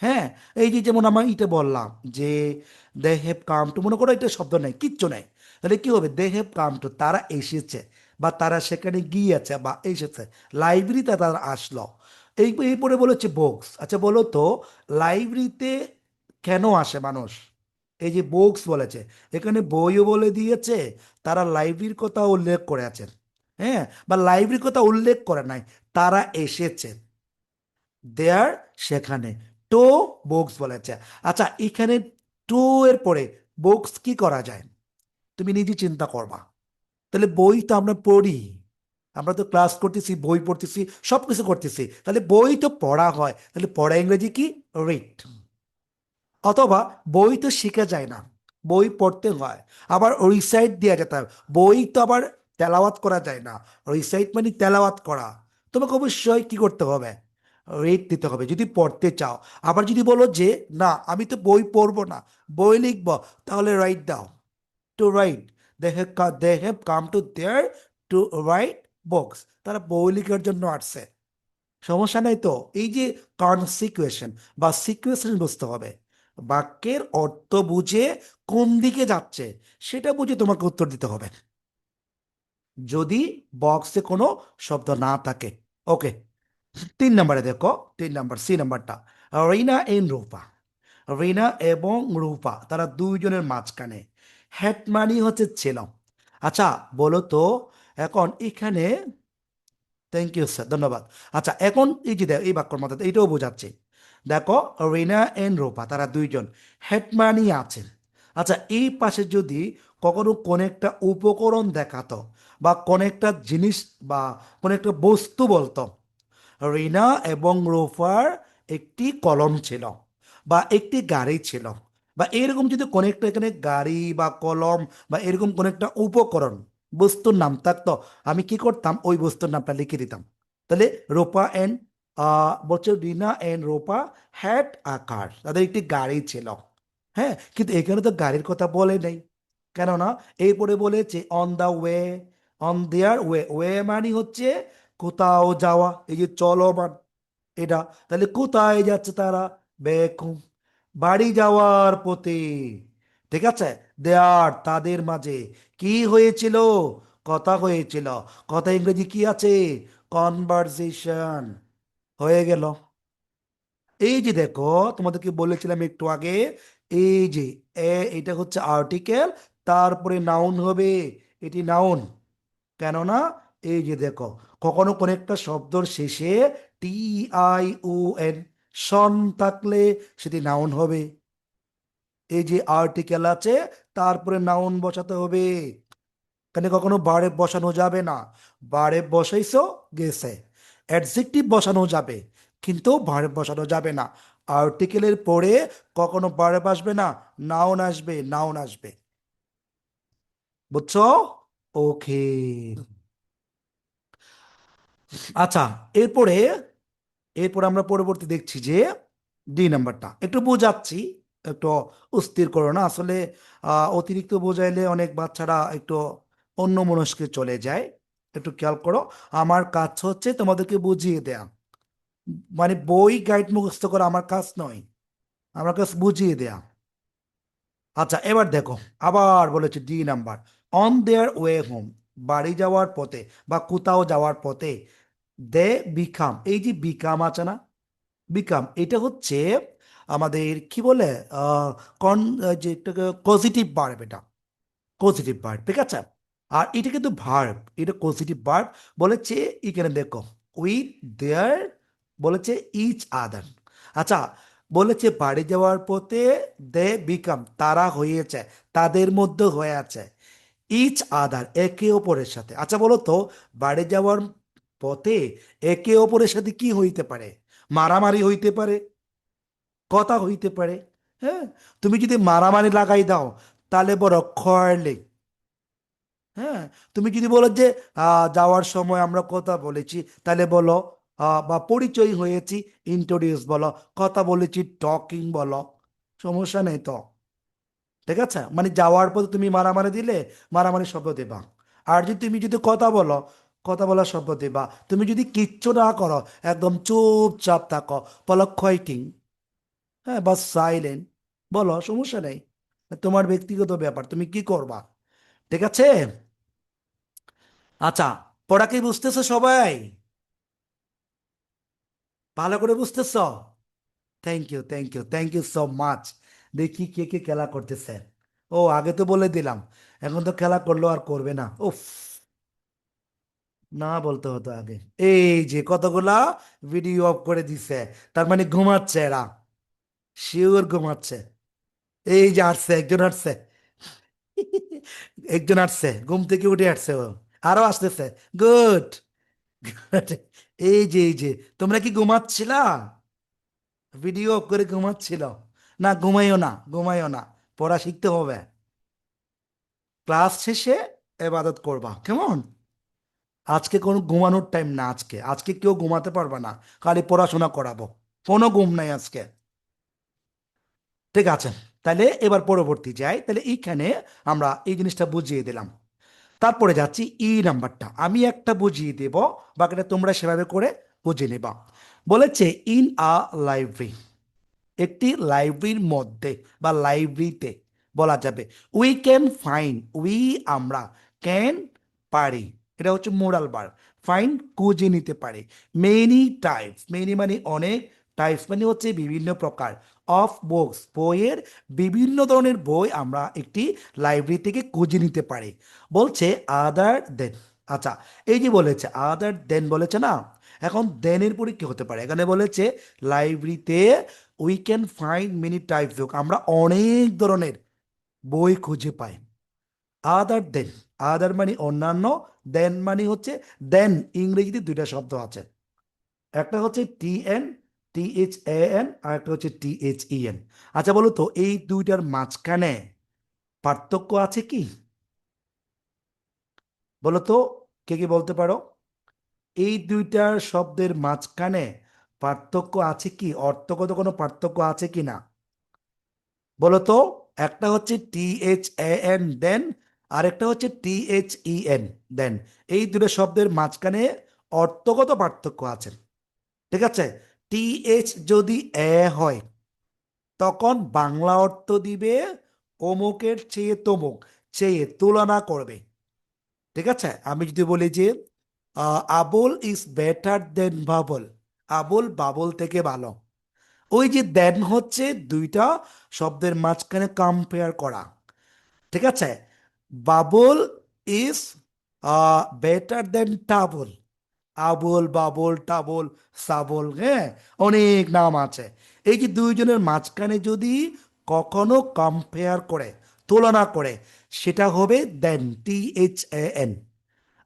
হ্যাঁ, এই যে যেমন আমি এটা বললাম যে দে হ্যাভ কাম টু, মনে করো এটা শব্দ নেই, কিচ্ছু নেই, তাহলে কি হবে? দে হ্যাভ কাম টু, তারা এসেছে, বা তারা সেখানে গিয়েছে বা এসেছে, লাইব্রেরিতে তারা আসলো। এই পরে বলেছে বুকস। আচ্ছা বলো তো, লাইব্রেরিতে কেন আসে মানুষ? এই যে বুকস বলেছে, এখানে বইও বলে দিয়েছে, তারা লাইব্রেরির কথা উল্লেখ করে আছেন, হ্যাঁ, বা লাইব্রেরির কথা উল্লেখ করে নাই, তারা এসেছে, দেয়ার, সেখানে। টু বুকস বলেছে। আচ্ছা এখানে টু এর পরে বুকস কি করা যায়? তুমি নিজে চিন্তা করবা। তাহলে বই তো আমরা পড়ি, আমরা তো ক্লাস করতেছি, বই পড়তেছি, সব কিছু করতেছি, তাহলে বই তো পড়া হয়, তাহলে পড়া ইংরেজি কি? রিড। অথবা বই তো শেখা যায় না, বই পড়তে হয়, আবার রিসাইট দেওয়া যেতে হয়, বই তো আবার তেলাওয়াত করা যায় না, রিসাইট মানে তেলাওয়াত করা। তোমাকে অবশ্যই কি করতে হবে? রেট দিতে হবে যদি পড়তে চাও। আবার যদি বলো যে না আমি তো বই পড়বো না, বই লিখবো, তাহলে রাইট দাও, to write. They have come to there to write books, তারা বই লেখার জন্য আসছে। সমস্যা নাই তো? এই যে কনসিকুয়েশন বা সিকুয়েশন বুঝতে হবে, বাক্যের অর্থ বুঝে কোন দিকে যাচ্ছে সেটা বুঝে তোমাকে উত্তর দিতে হবে, যদি বক্সে কোনো শব্দ না থাকে। ওকে, 3 নম্বরে দেখো, 3 নম্বর, সি নাম্বারটা, রিনা এন্ড রূপা। রিনা এবং রূপা তারা দুইজনের মাঝখানে, হ্যাট মানি হচ্ছে ছিল। আচ্ছা বলো তো, এখন এখানে, থ্যাংক ইউ স্যার, ধন্যবাদ। আচ্ছা এখন এই যে দেখো, এই বাক্যর মধ্যে এইটাও বোঝাচ্ছে, দেখো রিনা এন্ড রূপা তারা দুইজন, হেডমানি আছেন, আচ্ছা, এই পাশে যদি কখনো কোন একটা উপকরণ দেখাতো বা কোন একটা জিনিস বা কোন একটা বস্তু বলতো, রিনা এবং রোফার একটি কলম ছিল বা একটি গাড়ি ছিল, বা এরকম যদি কোন একটা এখানে গাড়ি বা কলম বা এরকম কোন একটা উপকরণ বস্তুর নাম থাকতো, আমি কি করতাম, ওই বস্তুর নামটা লিখে দিতাম। তাহলে রোপা এন্ড বলছে রিনা এন্ড রোপা হ্যাড আ কার, তাদের একটি গাড়ি ছিল। হ্যাঁ, কিন্তু এখানে তো গাড়ির কথা বলে নেই, কেননা এরপরে বলেছে on the way, on their way, way মানে হচ্ছে কোথাও যাওয়া, এই যে চলমান, এটা। তাহলে কোথায় যাচ্ছে তারা, বেকুম, বাড়ি যাওয়ার পথে। ঠিক আছে, দেয়ার তাদের মাঝে কি হয়েছিল, কথা হয়েছিল। কথা ইংরেজি কি আছে, কনভারসেশন। হয়ে গেল। এই যে দেখো, তোমাদেরকে বলেছিলাম একটু আগে, এই যে এটা হচ্ছে আর্টিকেল, তারপরে নাউন হবে, এটি নাউন। কেননা এই যে দেখো, কখনো কোন একটা শব্দর শেষে TION সন থাকলে সেটি নাউন হবে। এই যে আর্টিকেল আছে, তারপরে নাউন বসাতে হবে। এখানে কখনো বারে বসানো যাবে না, বারে বসাইছো গেছে। অ্যাডজেক্টিভ বসানো যাবে, কিন্তু বারে বসানো যাবে না। আর্টিকেলের পরে কখনো বারে আসবে না, নাউন আসবে, নাউন আসবে। বুঝছো? ওকে। আচ্ছা, এরপরে এরপর আমরা পরবর্তী দেখছি যে নাম্বারটা একটু বোঝাচ্ছি, একটু অস্থির করো না আসলে। অতিরিক্ত বোঝাইলে অনেক বাচ্চারা একটু অন্য মনস্কে চলে যায়। একটু খেয়াল করো, আমার কাজ হচ্ছে তোমাদেরকে বুঝিয়ে দেয়া, মানে বই গাইড মুখস্থ করা আমার কাজ নয়, আমার কাজ বুঝিয়ে দেয়া। আচ্ছা, এবার দেখো, আবার বলেছে number, on their way home, বাড়ি যাওয়ার পথে বা কোথাও যাওয়ার পথে। দে বিকাম, এই যে বিকাম আছে না, বিকাম এটা হচ্ছে আমাদের কি বলে, আহ, কন যে পজিটিভ ভার্ব, এটা পজিটিভ ভার্ব, ঠিক আছে। আর এটা কিন্তু ভার্ব, এটা পজিটিভ ভার্ব। বলেছে এখানে দেখো, উইথ দেয়ার, বলেছে ইচ আদার। আচ্ছা, বলেছে বাড়ি যাওয়ার পথে দে বিকাম, তারা হয়েছে, তাদের মধ্যে হয়ে আছে, ইচ আদার একে অপরের সাথে। আচ্ছা বলো তো, বাড়ি যাওয়ার পথে একে অপরের সাথে কি হইতে পারে, মারামারি হইতে পারে, কথা হইতে পারে। হ্যাঁ, তুমি যদি মারামারি লাগাই দাও, তাহলে বড় খয়ালে। হ্যাঁ, তুমি যদি বলো যে যাওয়ার সময় আমরা কথা বলেছি, তাহলে বলো বা পরিচয় হয়েছি, ইন্ট্রোডিউস বলো, কথা বলেছি টকিং বলো, সমস্যা নেই তো। ঠিক আছে, মানে যাওয়ার পথে তুমি মারামারি দিলে মারামারি শব্দ দেবা। আর যদি তুমি যদি কথা বলো, কথা বলার শব্দ দেবা। তুমি যদি কিচ্ছু না করো, একদম চুপচাপ থাকো, বলো খয়টিং। হ্যাঁ, বা সাইলেন্ট বলো, সমস্যা নেই। তোমার ব্যক্তিগত ব্যাপার, তুমি কি করবা। ঠিক আছে। আচ্ছা, পড়া কি বুঝতেছো সবাই, ভালো করে বুঝতেছো? Thank you, thank you, thank you so much. দেখি কে কে খেলা করতেছে। ও, আগে তো বলে দিলাম, এখন তো খেলা করলো আর করবে না, উফ। না, বলতে হতো আগে। এই যে কতগুলা ভিডিও অফ করে দিছে, তার মানে ঘুমাচ্ছে এরা, শিওর ঘুমাচ্ছে। এই যে আসছে একজন, আসছে একজন, আসছে ঘুম থেকে উঠে আসছে ও, আরো আসতেছে। গুড। এই যে তোমরা কি ঘুমাচ্ছিলা, ভিডিও অফ করে ঘুমাচ্ছিল? না, ঘুমাইও না, ঘুমাইও না, পড়া শিখতে হবে। ক্লাস শেষে এবাদত করবা, কেমন? আজকে কোনো ঘুমানোর টাইম না, আজকে আজকে কেউ ঘুমাতে পারবে না, খালি পড়াশোনা করাবো, কোনো ঘুম নাই আজকে। ঠিক আছে, তাহলে এবার পরবর্তী যাই, তাহলে এইখানে আমরা এই জিনিসটা বুঝিয়ে দিলাম। তারপরে যাচ্ছি নাম্বারটা, আমি একটা বুঝিয়ে দেব, বাকিটা তোমরা সেভাবে করে বুঝে নেবা। বলেছে ইন আ লাইব্রেরি, একটি লাইব্রেরির মধ্যে বা লাইব্রেরিতে বলা যাবে। উই ক্যান ফাইন্ড, উই আমরা, ক্যান পারি, এটা হচ্ছে মোরাল বার, ফাইন্ড খুঁজে নিতে পারে, মেনি টাইপস, মেনি মানে অনেক, টাইপস মানে হচ্ছে বিভিন্ন প্রকার, অফ বুকস বইয়ের, বিভিন্ন ধরনের বই আমরা একটি লাইব্রেরি থেকে খুঁজে নিতে পারি। বলছে আদার দেন। আচ্ছা, এই যে বলেছে আদার দেন বলেছে না, এখন দেনের পরে কি হতে পারে, এখানে বলেছে লাইব্রেরিতে we can find many types book, আমরা অনেক ধরনের বই খুঁজে পায়। আদার দেন, আদার মানে অন্যান্য, দেন মানে হচ্ছে দেন, ইংরেজিতে দুইটা শব্দ আছে, একটা হচ্ছে THAN আর একটা হচ্ছে THEN। আচ্ছা বলো তো এই দুইটার মাঝখানে পার্থক্য আছে কি? বলো তো, কে কি বলতে পারো? এই দুইটার শব্দের মাঝখানে পার্থক্য আছে কি, অর্থগত কোনো পার্থক্য আছে কি না? বলো তো। একটা হচ্ছে THAN দেন, আরেকটা হচ্ছে THEN দেন। এই দুটো শব্দের মাঝখানে অর্থগত পার্থক্য আছে। ঠিক আছে? যদি হয় তখন বাংলা অর্থ দিবে অমুকের চেয়ে তমুক, চেয়ে তুলনা করবে। ঠিক আছে? আমি যদি বলি যে Abul is better then bubble, Abul bubble থেকে ভালো, ওই যে দেন হচ্ছে দুইটা শব্দের মাঝখানে কম্পেয়ার করা। ঠিক আছে? Babul is better than Tabul, Abul Babul Tabul Sabul, হ্যাঁ, অনেক নাম আছে। এই যে দুইজনের মাঝখানে যদি কখনো কম্পেয়ার করে, তুলনা করে, সেটা হবে দেন, THAN।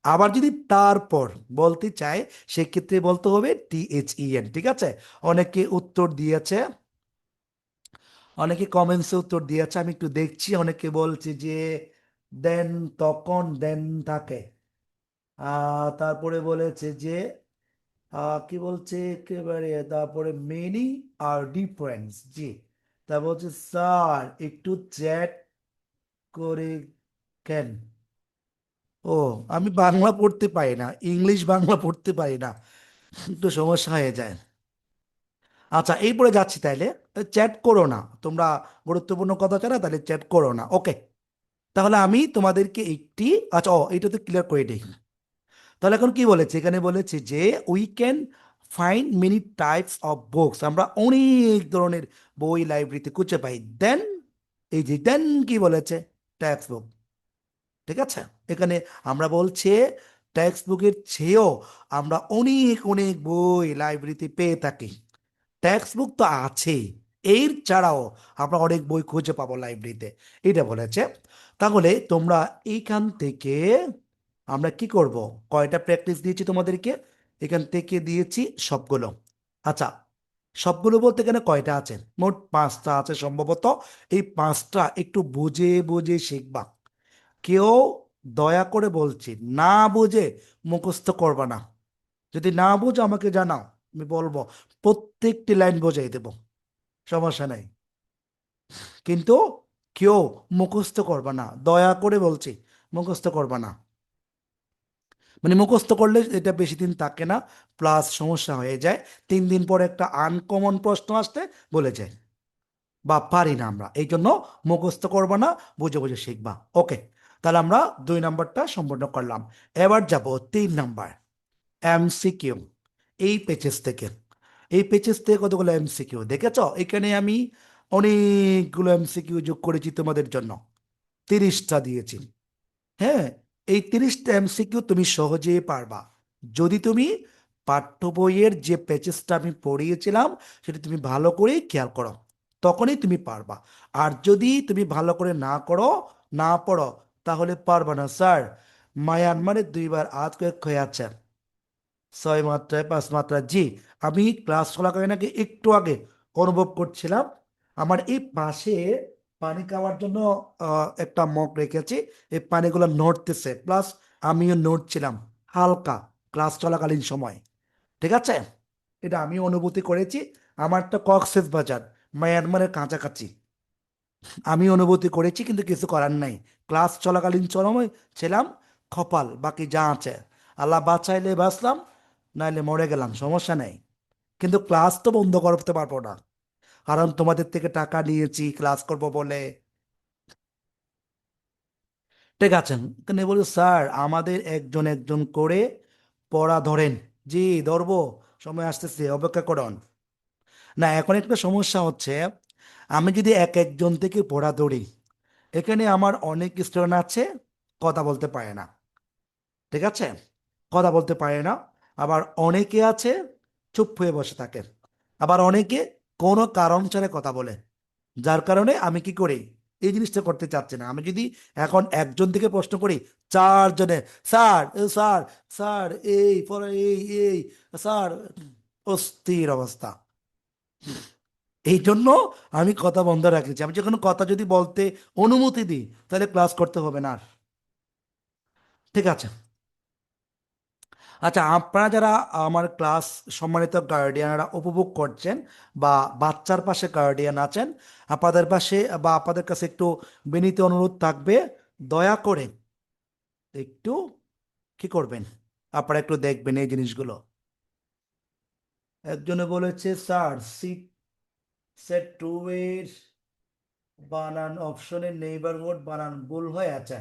আবার যদি তারপর বলতে চায় সেক্ষেত্রে বলতে হবে THEN। ঠিক আছে? অনেকে উত্তর দিয়েছে, অনেকে কমেন্টসে উত্তর দিয়েছে, আমি একটু দেখছি। অনেকে বলছে যে দেন, তখন দেন থাকে। তারপরে বলেছে যে কি বলছে একেবারে, তারপরে মেনি আর ডিফারেন্স, জি। তা বলছে স্যার একটু চ্যাট করে কেন? ও, আমি বাংলা পড়তে পারি না, ইংলিশ বাংলা পড়তে পারি না, একটু সমস্যা হয়ে যায়। আচ্ছা, এরপরে যাচ্ছি তাইলে। চ্যাট করো না তোমরা, গুরুত্বপূর্ণ কথা ছাড়া তাহলে চ্যাট করো না, ওকে? তাহলে আমি তোমাদেরকে একটি, আচ্ছা এটা তো ক্লিয়ার করে দিই। তাহলে এখন কি বলেছে, এখানে বলেছে যে we can find many types of books, আমরা অনেক ধরনের বই লাইব্রেরিতে খুঁজে পাই। দেন, এই যে দেন কি বলেছে, টেক্সট বুক। ঠিক আছে? এখানে আমরা বলছে টেক্সট বুকের চেয়েও আমরা অনেক অনেক বই লাইব্রেরিতে পেয়ে থাকি। টেক্সট বুক তো আছেই, এর ছাড়াও আমরা অনেক বই খুঁজে পাবো লাইব্রেরিতে, এটা বলেছে। তাহলে তোমরা এইখান থেকে আমরা কি করব, কয়টা প্র্যাকটিস দিয়েছি তোমাদেরকে? এখান থেকে দিয়েছি সবগুলো। আচ্ছা, সবগুলো বলতে এখানে কয়টা আছে? মোট পাঁচটা আছে সম্ভবত। এই পাঁচটা একটু বুঝে বুঝে শিখবা। কেউ, দয়া করে বলছি, না বুঝে মুখস্থ করবা না। যদি না বুঝো আমাকে জানাও, আমি বলবো, প্রত্যেকটি লাইন বোঝাই দেব, সমস্যা নাই। কিন্তু কেউ মুখস্থ করবা না, দয়া করে বলছি, মুখস্থ করবা না। মানে মুখস্থ করলে এটা বেশি দিন থাকে না, প্লাস সমস্যা হয়ে যায়। 3 দিন পরে একটা আনকমন প্রশ্ন আসতে বলে যায়, বা পারি না আমরা, এই জন্য মুখস্থ করবা না, বুঝে বুঝে শিখবা, ওকে? তাহলে আমরা 2 নাম্বারটা সম্পূর্ণ করলাম। এবার যাব 3 নাম্বার, MCQ। এই পেজেস থেকে, এই পেজেস থেকে কতগুলো MCQ দেখেছো? এখানে আমি অনেকগুলো MCQ যোগ করেছি তোমাদের জন্য, 30টা দিয়েছি। হ্যাঁ, এই 30টা MCQ তুমি সহজেই পারবা যদি তুমি পাঠ্য বইয়ের যে পেজেসটা আমি পড়িয়েছিলাম সেটা তুমি ভালো করে খেয়াল করো, তখনই তুমি পারবা। আর যদি তুমি ভালো করে না করো, না পড়ো, তাহলে পারবা না। স্যার, মায়ানমারে 2বার আর্থকোয়েক হয়ে আছে, 6 মাত্রায় 5 মাত্রা, জি। আমি ক্লাস চলাকালীন আগে একটু আগে অনুভব করছিলাম। আমার এই পাশে পানি খাওয়ার জন্য একটা মগ রেখেছি, এই পানিগুলো নড়তেছে, প্লাস আমিও নড়ছিলাম হালকা ক্লাস চলাকালীন সময়। ঠিক আছে? এটা আমি অনুভূতি করেছি। আমারটা কক্সেস বাজার, মায়ানমারের কাছাকাছি, আমি অনুভূতি করেছি, কিন্তু কিছু করার নাই। ক্লাস চলাকালীন সময় ছিলাম, কপাল, বাকি যা আছে আল্লাহ বাঁচাইলে বাঁচলাম, নাইলে মরে গেলাম, সমস্যা নেই। কিন্তু ক্লাস তো বন্ধ করতে পারবো না, কারণ তোমাদের থেকে টাকা নিয়েছি ক্লাস করব বলে। ঠিক আছে, এখানে বলি স্যার আমাদের একজন একজন করে পড়া ধরেন। জি, ধরবো, সময় আসতেছে, অপেক্ষা করুন। না, এখন একটা সমস্যা হচ্ছে, আমি যদি এক একজন থেকে পড়া ধরি, এখানে আমার অনেক স্টুডেন্ট আছে কথা বলতে পারে না। ঠিক আছে? কথা বলতে পারে না। আবার অনেকে আছে চুপ হয়ে বসে থাকে। আবার অনেকে কোনো কারণ ছাড়া কথা বলে, যার কারণে আমি কি করি, এই জিনিসটা করতে চাচ্ছে না। আমি যদি এখন একজন থেকে প্রশ্ন করি, চারজনে স্যার স্যার স্যার এই পরে এই স্যার, অস্থির অবস্থা। এই জন্য আমি কথা বন্ধ রাখেছি। আমি যখন কথা যদি বলতে অনুমতি দিই, তাহলে ক্লাস করতে হবে না আর। ঠিক আছে। আচ্ছা, আপনারা যারা আমার ক্লাস, সম্মানিত গার্ডিয়ানরা উপভোগ করছেন, বা বাচ্চার পাশে গার্ডিয়ান আছেন, আপনাদের পাশে বা আপনাদের কাছে একটু বিনীত অনুরোধ থাকবে, দয়া করে একটু কি করবেন, আপনারা একটু দেখবেন এই জিনিসগুলো। একজনে বলেছে স্যার সিট সেট টু এর বানান অপশনের নেইবারহুড বানান ভুল হয়ে আছে।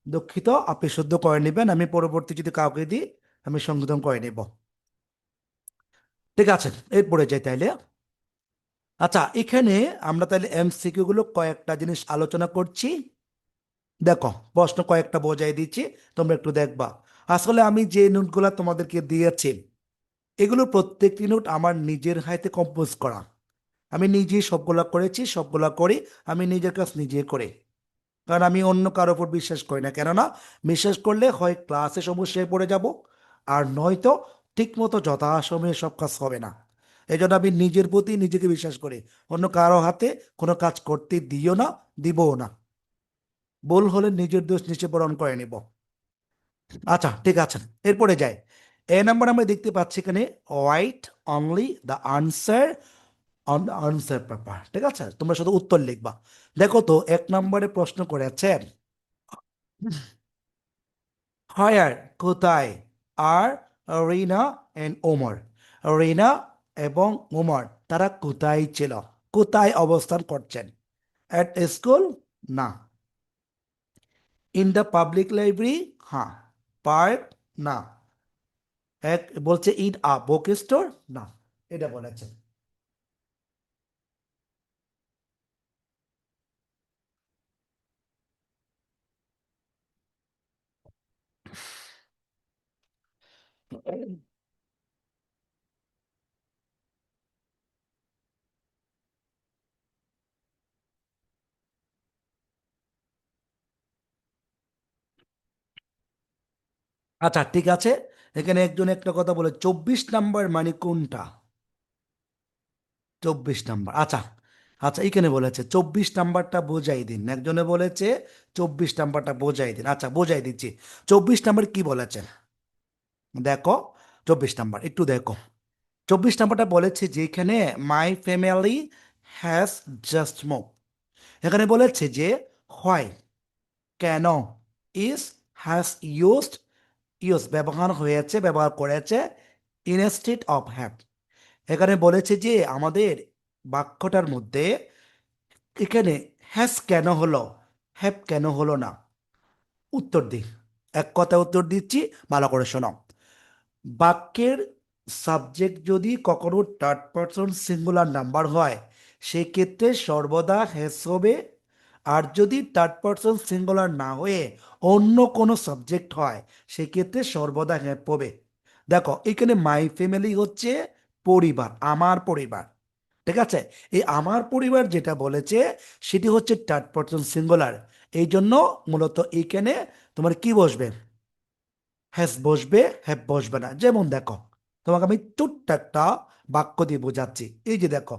দুঃখিত, আপনি শুদ্ধ করে নেবেন, আমি পরবর্তী যদি কাউকে দিই আমি সংশোধন করে নেব। ঠিক আছে, এরপরে যাই তাইলে। আচ্ছা, এখানে আমরা তাহলে এমসিকিউ গুলো কয়েকটা জিনিস আলোচনা করছি। দেখো, প্রশ্ন কয়েকটা বোঝাই দিচ্ছি, তোমরা একটু দেখবা। আসলে আমি যে নোটগুলো তোমাদেরকে দিয়েছি, এগুলো প্রত্যেকটি নোট আমার নিজের হাতে কম্পোজ করা। আমি নিজেই সবগুলা করেছি, সবগুলা করি আমি নিজের কাজ নিজে করে। কারণ আমি অন্য কারোর উপর বিশ্বাস করি না, কেননা বিশ্বাস করলে হয় ক্লাসে সমস্যায় পড়ে যাব, আর নয়তো ঠিকমতো যথাসময়ে সব কাজ হবে না। এই জন্য আমি নিজের প্রতি নিজেকে বিশ্বাস করি। অন্য কারো হাতে কোনো কাজ করতে দিও না, দিবও না। ভুল হলে নিজের দোষ নিচে বরণ করে নিব। আচ্ছা, ঠিক আছে, এরপরে যাই। এ নাম্বার আমরা দেখতে পাচ্ছি এখানে, write only the answer on the answer paper. ঠিক আছে, তোমরা শুধু উত্তর লিখবা। দেখো তো, এক নম্বরে প্রশ্ন করেছে, হায়ার কোথায় আর রিনা এন্ড ওমর। রিনা এবং ওমর তারা কোথায় ছিল, কোথায় অবস্থান করছেন? এট স্কুল, না। ইন দ্য পাবলিক লাইব্রেরি, হ্যাঁ। পার্ক, না। এক বলছে ইন আ বুক স্টোর, না। এটা বলেছে। আচ্ছা, ঠিক আছে। এখানে একজন একটা কথা বলে, 24 নাম্বার মানে কোনটা? 24 নাম্বার, আচ্ছা। আচ্ছা, এখানে বলেছে 24 নাম্বারটা বোঝাই দিন, একজনে বলেছে 24 নাম্বারটা বোঝাই দিন। আচ্ছা, বোঝাই দিচ্ছি। 24 নাম্বার কি বলেছে দেখো। 24 নাম্বার একটু দেখো। 24 নাম্বারটা বলেছে যে এখানে my family has just move. এখানে বলেছে যে হয়, কেন, ইজ, হ্যাজ ইউজড, ইউজ ব্যবহার হয়েছে, ব্যবহার করেছে, ইনস্টেড অফ হ্যাভ। এখানে বলেছে যে আমাদের বাক্যটার মধ্যে এখানে হ্যাজ কেন হলো, হ্যাভ কেন হলো না। উত্তর দিই, এক কথা উত্তর দিচ্ছি, ভালো করে শোনো। বাক্যের সাবজেক্ট যদি কখনো থার্ড পারসন সিঙ্গুলার নাম্বার হয়, সেই ক্ষেত্রে সর্বদা হ্যাজ হবে। আর যদি থার্ড পারসন সিঙ্গুলার না হয়ে অন্য কোনো সাবজেক্ট হয়, সেক্ষেত্রে সর্বদা হ্যাভ হবে। দেখো, এখানে মাই ফ্যামিলি হচ্ছে পরিবার, আমার পরিবার। ঠিক আছে, এই আমার পরিবার যেটা বলেছে, সেটি হচ্ছে থার্ড পারসন সিঙ্গুলার। এই জন্য মূলত এইখানে তোমার কি বসবে, হ্যাজ বসবে, হ্যাভ বসবে না। যেমন দেখো, তোমাকে আমি ছোট্ট একটা বাক্য দিয়ে বোঝাচ্ছি। এই যে দেখো,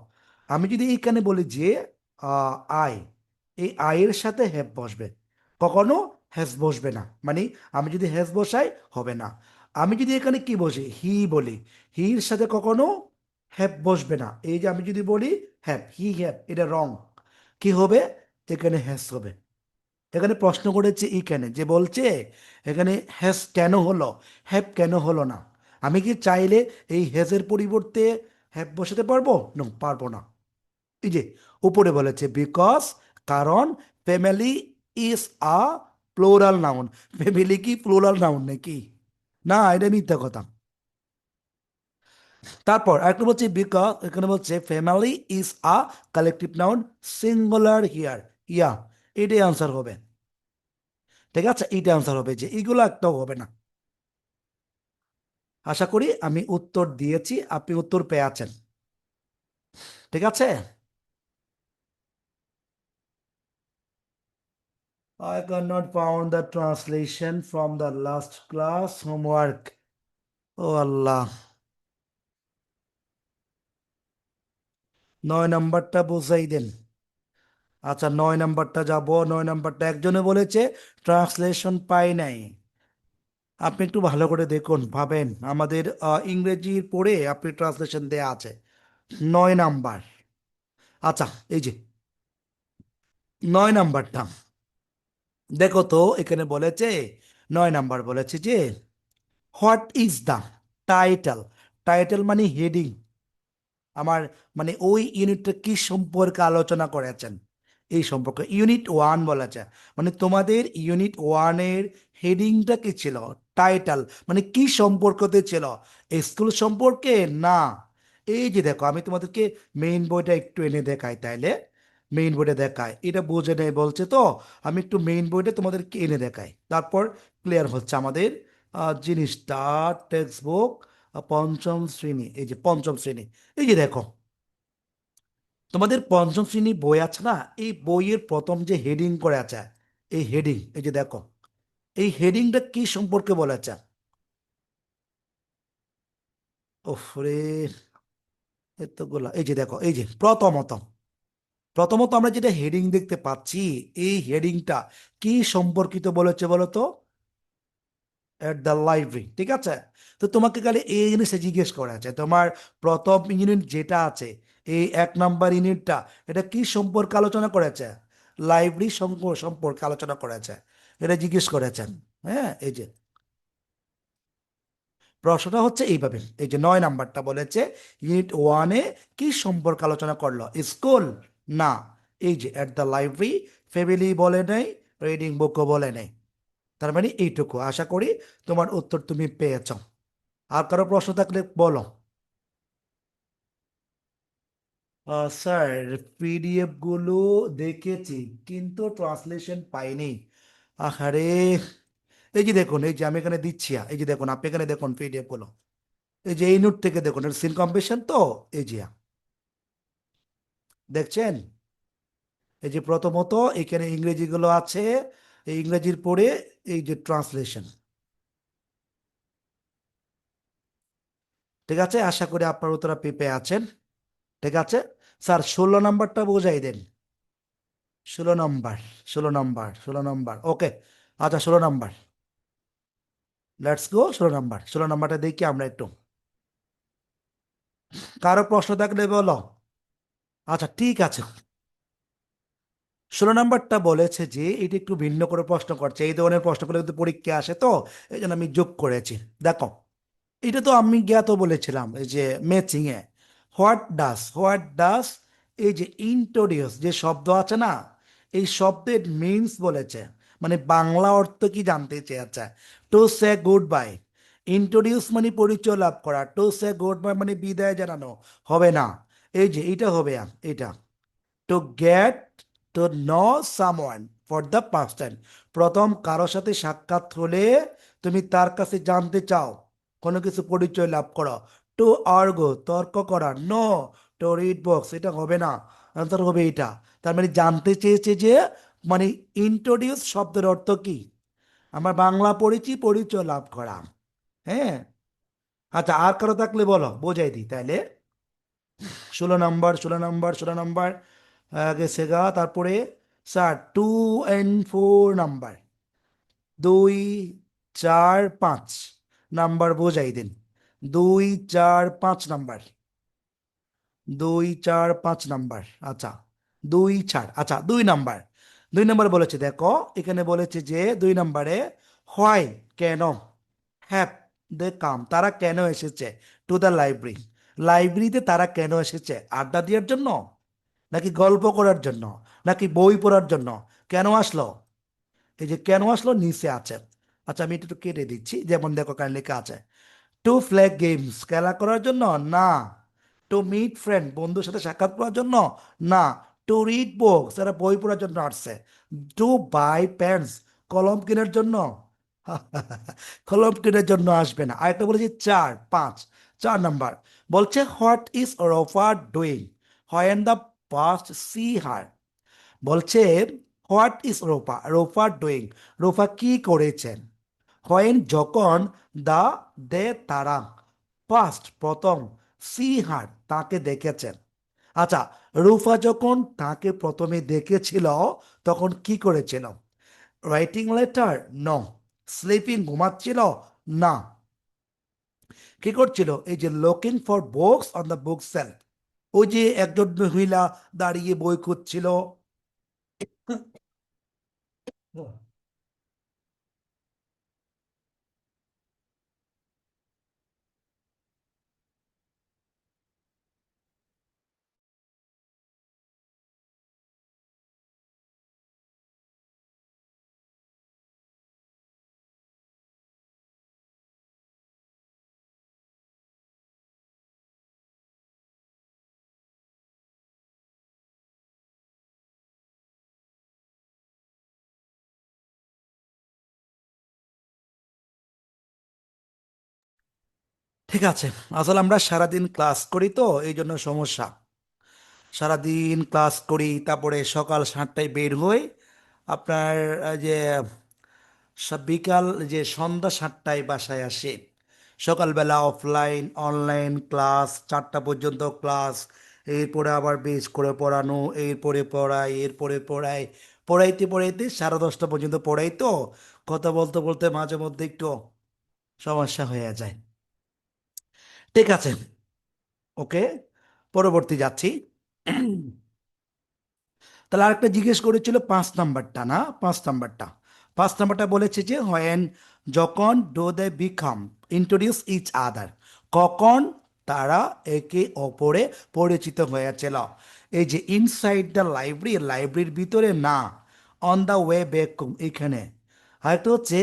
আমি যদি এইখানে বলি যে আই, এই আয়ের সাথে হ্যাভ বসবে, কখনো হ্যাজ বসবে না। মানে আমি যদি হ্যাজ বসাই, হবে না। আমি যদি এখানে কি বসি, হি বলি, হির সাথে কখনো হ্যাভ বসবে না। এই যে আমি যদি বলি হ্যাভ, হি হ্যাভ, এটা রং। কি হবে, এখানে হ্যাজ হবে। এখানে প্রশ্ন করেছে এখানে যে বলছে এখানে হ্যাজ কেন হলো, হ্যাভ কেন হলো না। আমি কি চাইলে এই হ্যাজের পরিবর্তে হ্যাভ বসাতে পারবো? নো, পারবো না। এই যে উপরে বলেছে বিকজ, কারণ family is a plural noun. Family কি প্লোরাল নাউন নাকি? না, এটা মিথ্যা কথা। তারপর আরেকটা বলছে বিকজ, এখানে বলছে family is a collective noun, singular here, yeah. এটাই আনসার হবে। ঠিক আছে, এইটা আনসার হবে, যে এগুলো একটাও হবে না। আশা করি আমি উত্তর দিয়েছি, আপনি উত্তর পেয়ে আছেন। ঠিক আছে। I cannot found the translation from the last class homework. ও আল্লাহ, 9 নাম্বারটা বুঝাই দেন। আচ্ছা, 9 নাম্বারটা যাব। 9 নাম্বারটা একজনে বলেছে ট্রান্সলেশন পাই নাই। আপনি একটু ভালো করে দেখুন, ভাবেন, আমাদের ইংরেজির পড়ে আপনি ট্রান্সলেশন দেয়া আছে 9 নাম্বার। আচ্ছা, এই যে 9 নাম্বারটা দেখো তো, এখানে বলেছে 9 নাম্বার বলেছে যে what is the title. Title মানে হেডিং। আমার মানে ওই ইউনিটটা কি সম্পর্কে আলোচনা করেছেন, এই সম্পর্কে ইউনিট 1 বলা যায়। মানে তোমাদের ইউনিট 1-এর হেডিংটা কি ছিল, টাইটেল, মানে কি সম্পর্কতে ছিল, স্কুল সম্পর্কে না। এই যে দেখো, আমি তোমাদেরকে মেইন বইটা একটু এনে দেখাই তাইলে। মেইন বইটা দেখায়, এটা বুঝে নেই বলছে তো, আমি একটু মেইন বইটা তোমাদেরকে এনে দেখাই, তারপর ক্লিয়ার হচ্ছে আমাদের জিনিসটা। টেক্সট বুক, পঞ্চম শ্রেণী, এই যে পঞ্চম শ্রেণী। এই যে দেখো, তোমাদের পঞ্চম শ্রেণী বই আছে না, এই বইয়ের প্রথম যে হেডিং করে আছে, এই হেডিং, এই যে দেখো, এই হেডিংটা কি সম্পর্কে বলেছে। ওফরে, এতগুলা, এই যে দেখো, এই যে প্রথমত, প্রথমত আমরা যেটা হেডিং দেখতে পাচ্ছি, এই হেডিংটা কি সম্পর্কিত বলেছে বলো তো? এট দ্য লাইব্রেরি, ঠিক আছে। তো তোমাকে খালি এই জিনিসটা জিজ্ঞেস করা আছে, তোমার প্রথম ইউনিট যেটা আছে, এই 1 নাম্বার ইউনিটটা, এটা কি সম্পর্কে আলোচনা করেছে? লাইব্রেরি সম্পর্কে আলোচনা করেছে, এটা জিজ্ঞেস করেছেন। হ্যাঁ, এই যে প্রশ্নটা হচ্ছে এইভাবে, এই যে 9 নাম্বারটা বলেছে ইউনিট 1-এ কি সম্পর্কে আলোচনা করলো, স্কুল না, এই যে এট দ্য লাইব্রেরি, ফ্যামিলি বলে নাই, রিডিং বুকও বলে নাই। তার মানে এইটুকু, আশা করি তোমার উত্তর তুমি পেয়েছ। আর কারো প্রশ্ন থাকলে বলো। স্যার, পিডিএফ গুলো দেখেছি কিন্তু ট্রান্সলেশন পাইনি। আহারে, এই যে দেখুন, এই যে আমি এখানে দিচ্ছি, এই যে দেখুন, আপনি এখানে দেখুন পিডিএফ গুলো, এই যে এই নোট থেকে দেখুন, এটা সিন কম্পিটিশন তো, এই যে দেখছেন, এই যে প্রথমত এখানে ইংরেজি গুলো আছে, এই ইংরেজির পরে এই যে ট্রান্সলেশন। ঠিক আছে, আশা করি আপনার উত্তর পেপে আছেন। ঠিক আছে স্যার, 16 নাম্বারটা বোঝাই দেন। 16 নাম্বার, 16 নাম্বার, 16 নাম্বার, ওকে। আচ্ছা, 16 নাম্বার, লেটস গো। 16 নাম্বার, 16 নাম্বারটা দেখি আমরা একটু। কারো প্রশ্ন থাকলে বলো। আচ্ছা, ঠিক আছে। 16 নাম্বারটা বলেছে যে এটা একটু ভিন্ন করে প্রশ্ন করছে, এই ধরনের প্রশ্নগুলো কিন্তু পরীক্ষা আসে তো, এই জন্য আমি যোগ করেছি। দেখো, এটা তো আমি জ্ঞাত বলেছিলাম, এই যে ম্যাচিং এ হোয়াট ডাস, এই যে ইন্ট্রোডিউস যে শব্দ আছে না, এই শব্দের মিনস বলেছে, মানে বাংলা অর্থ কি জানতে চেয়েছে। To say good bye, introduce মানে পরিচয় লাভ করা, টু সে গুড বাই মানে বিদায় জানানো, হবে না। এই যে এটা হবে, এটা to get to know someone for the first time, প্রথম কারোর সাথে সাক্ষাৎ হলে তুমি তার কাছে জানতে চাও, কোনো কিছু পরিচয় লাভ করো। টু আর্গো, তর্ক করা। নো, টু রিড বক্স, এটা হবে না, আনসার হবে এটা। তার মানে জানতে চেয়েছে যে, মানে ইন্ট্রোডিউস শব্দের অর্থ কি, আমার বাংলা পড়েছি পরিচয় লাভ করা। হ্যাঁ, আচ্ছা, আর কারো থাকলে বলো, বোঝাই দিই তাইলে। 16 নাম্বার, 16 নাম্বার, 16 নাম্বার গেছে গা। তারপরে স্যার 2 and 4 নাম্বার, 2, 4, 5 নাম্বার বোঝাই দিন। 2, 4, 5 নাম্বার, 2, 4, 5 নাম্বার। আচ্ছা, 2, 4, আচ্ছা, 2 নাম্বার, 2 নাম্বার বলেছে, দেখো এখানে বলেছে যে 2 নাম্বারে হয়, কেন, হ্যাভ দে কাম, তারা কেন এসেছে, টু দ্য লাইব্রেরি, লাইব্রেরিতে তারা কেন এসেছে, আড্ডা দেওয়ার জন্য, নাকি গল্প করার জন্য, নাকি বই পড়ার জন্য, কেন আসলো, এই যে কেন আসলো নিচে আছে। আচ্ছা, আমি এটা একটু কেটে দিচ্ছি, যেমন দেখো কার লেখা আছে, টু ফ্ল্যাগ গেমস, খেলা করার জন্য না, টু মিট ফ্রেন্ড, বন্ধুর সাথে সাক্ষাৎ করার জন্য না, টু রিড বুকস, এরা বই পড়ার জন্য আসছে, টু বাই পেন্স, কলম কেনার জন্য, কলম কেনার জন্য আসবে না। আরেকটা বলেছি 4, 5, 4 নাম্বার বলছে হোয়াট ইজ রফার doing when the past see her, বলছে what is Rofa, Rofa doing, Rofa কি করেছেন। হোয়েন যখন, দা দে তারা, ফার্স্ট প্রথম, সি হার তাকে দেখেছেন। আচ্ছা, রুফা যখন তাকে প্রথমে দেখেছিল তখন কি করেছিল। রাইটিং লেটার, ন। স্লিপিং, ঘুমাচ্ছিল, না। কি করছিল, এই যে looking for books on the book self, ওই যে একজন মহিলা দাঁড়িয়ে বই খুঁজছিল। ঠিক আছে, আসলে আমরা সারাদিন ক্লাস করি তো এই জন্য সমস্যা। সারাদিন ক্লাস করি, তারপরে সকাল 7টায় বের হই, আপনার যে বিকাল যে সন্ধ্যা 7টায় বাসায় আসে। সকালবেলা অফলাইন অনলাইন ক্লাস, 4টা পর্যন্ত ক্লাস, এরপরে আবার বেশ করে পড়ানো, এরপরে পড়াই, এরপরে পড়াই, পড়াইতে পড়াইতে 10:30 পর্যন্ত পড়াই তো, কথা বলতে বলতে মাঝে মধ্যে একটু সমস্যা হয়ে যায়। ঠিক আছে, ওকে, পরবর্তী যাচ্ছি। তাহলে আরেকটা জিজ্ঞেস করেছিল 5 নাম্বারটা, না 5 নাম্বারটা, 5 নাম্বারটা বলেছে যে হোয়েন যখন, do they become introduce each other, কখন তারা একে অপরে পরিচিত হয়েছিল। এই যে ইনসাইড দ্য লাইব্রেরি, লাইব্রেরির ভিতরে, না। অন দ্য ওয়ে ব্যাক, এখানে। আরেকটা হচ্ছে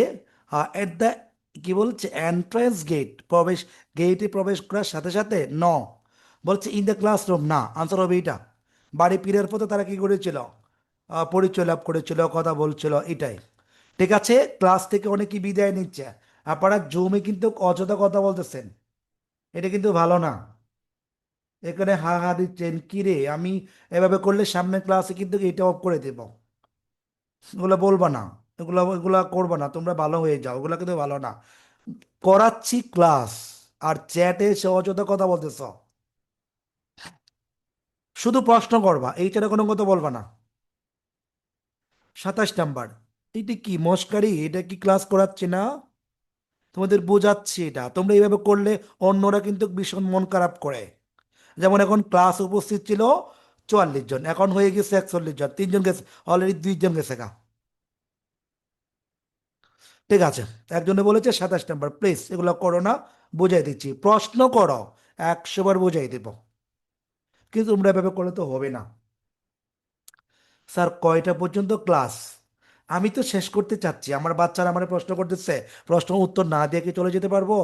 এট দ্য, কি বলছে, এন্ট্রান্স গেট, প্রবেশ, গেটে প্রবেশ করার সাথে সাথে, ন। বলছে ইন দ্য ক্লাসরুম, না, আনসার হবে এটা। বাড়ি ফিরার পথে তারা কি করেছিল, পরিচয় লাভ করেছিল, কথা বলছিল, এটাই। ঠিক আছে, ক্লাস থেকে অনেকেই বিদায় নিচ্ছে, আপনারা জমে কিন্তু অযথা কথা বলতেছেন, এটা কিন্তু ভালো না। এখানে হা হা দিচ্ছেন কি রে, আমি এভাবে করলে সামনে ক্লাসে কিন্তু এটা অফ করে দেব। এগুলো বলবা না, এগুলো এগুলা করবা না, তোমরা ভালো হয়ে যাও, এগুলো কিন্তু ভালো না। করাচ্ছি ক্লাস, আর চ্যাটে সে অযথা কথা বলতেছ। শুধু প্রশ্ন করবা, এই ছাড়া কোনো কথা বলবা না। 27 নাম্বার, এটা কি মস্কারি, এটা কি ক্লাস করাচ্ছে না, তোমাদের বোঝাচ্ছি এটা, তোমরা এইভাবে করলে অন্যরা কিন্তু ভীষণ মন খারাপ করে। যেমন এখন ক্লাস উপস্থিত ছিল 44 জন, এখন হয়ে গেছে 41 জন, 3 জন গেছে, অলরেডি 2 জন গেছে গা। ঠিক আছে, একজনে বলেছে 27 নাম্বার, প্লিজ এগুলো করো না, বুঝাই দিচ্ছি, প্রশ্ন করো, 100 বার বুঝাই দেব, কিন্তু তোমরা এভাবে করলে তো হবে না। স্যার কয়টা পর্যন্ত ক্লাস, আমি তো শেষ করতে চাচ্ছি, আমার বাচ্চারা আমার প্রশ্ন করতেছে, প্রশ্ন উত্তর না দিয়ে কি চলে যেতে পারবো।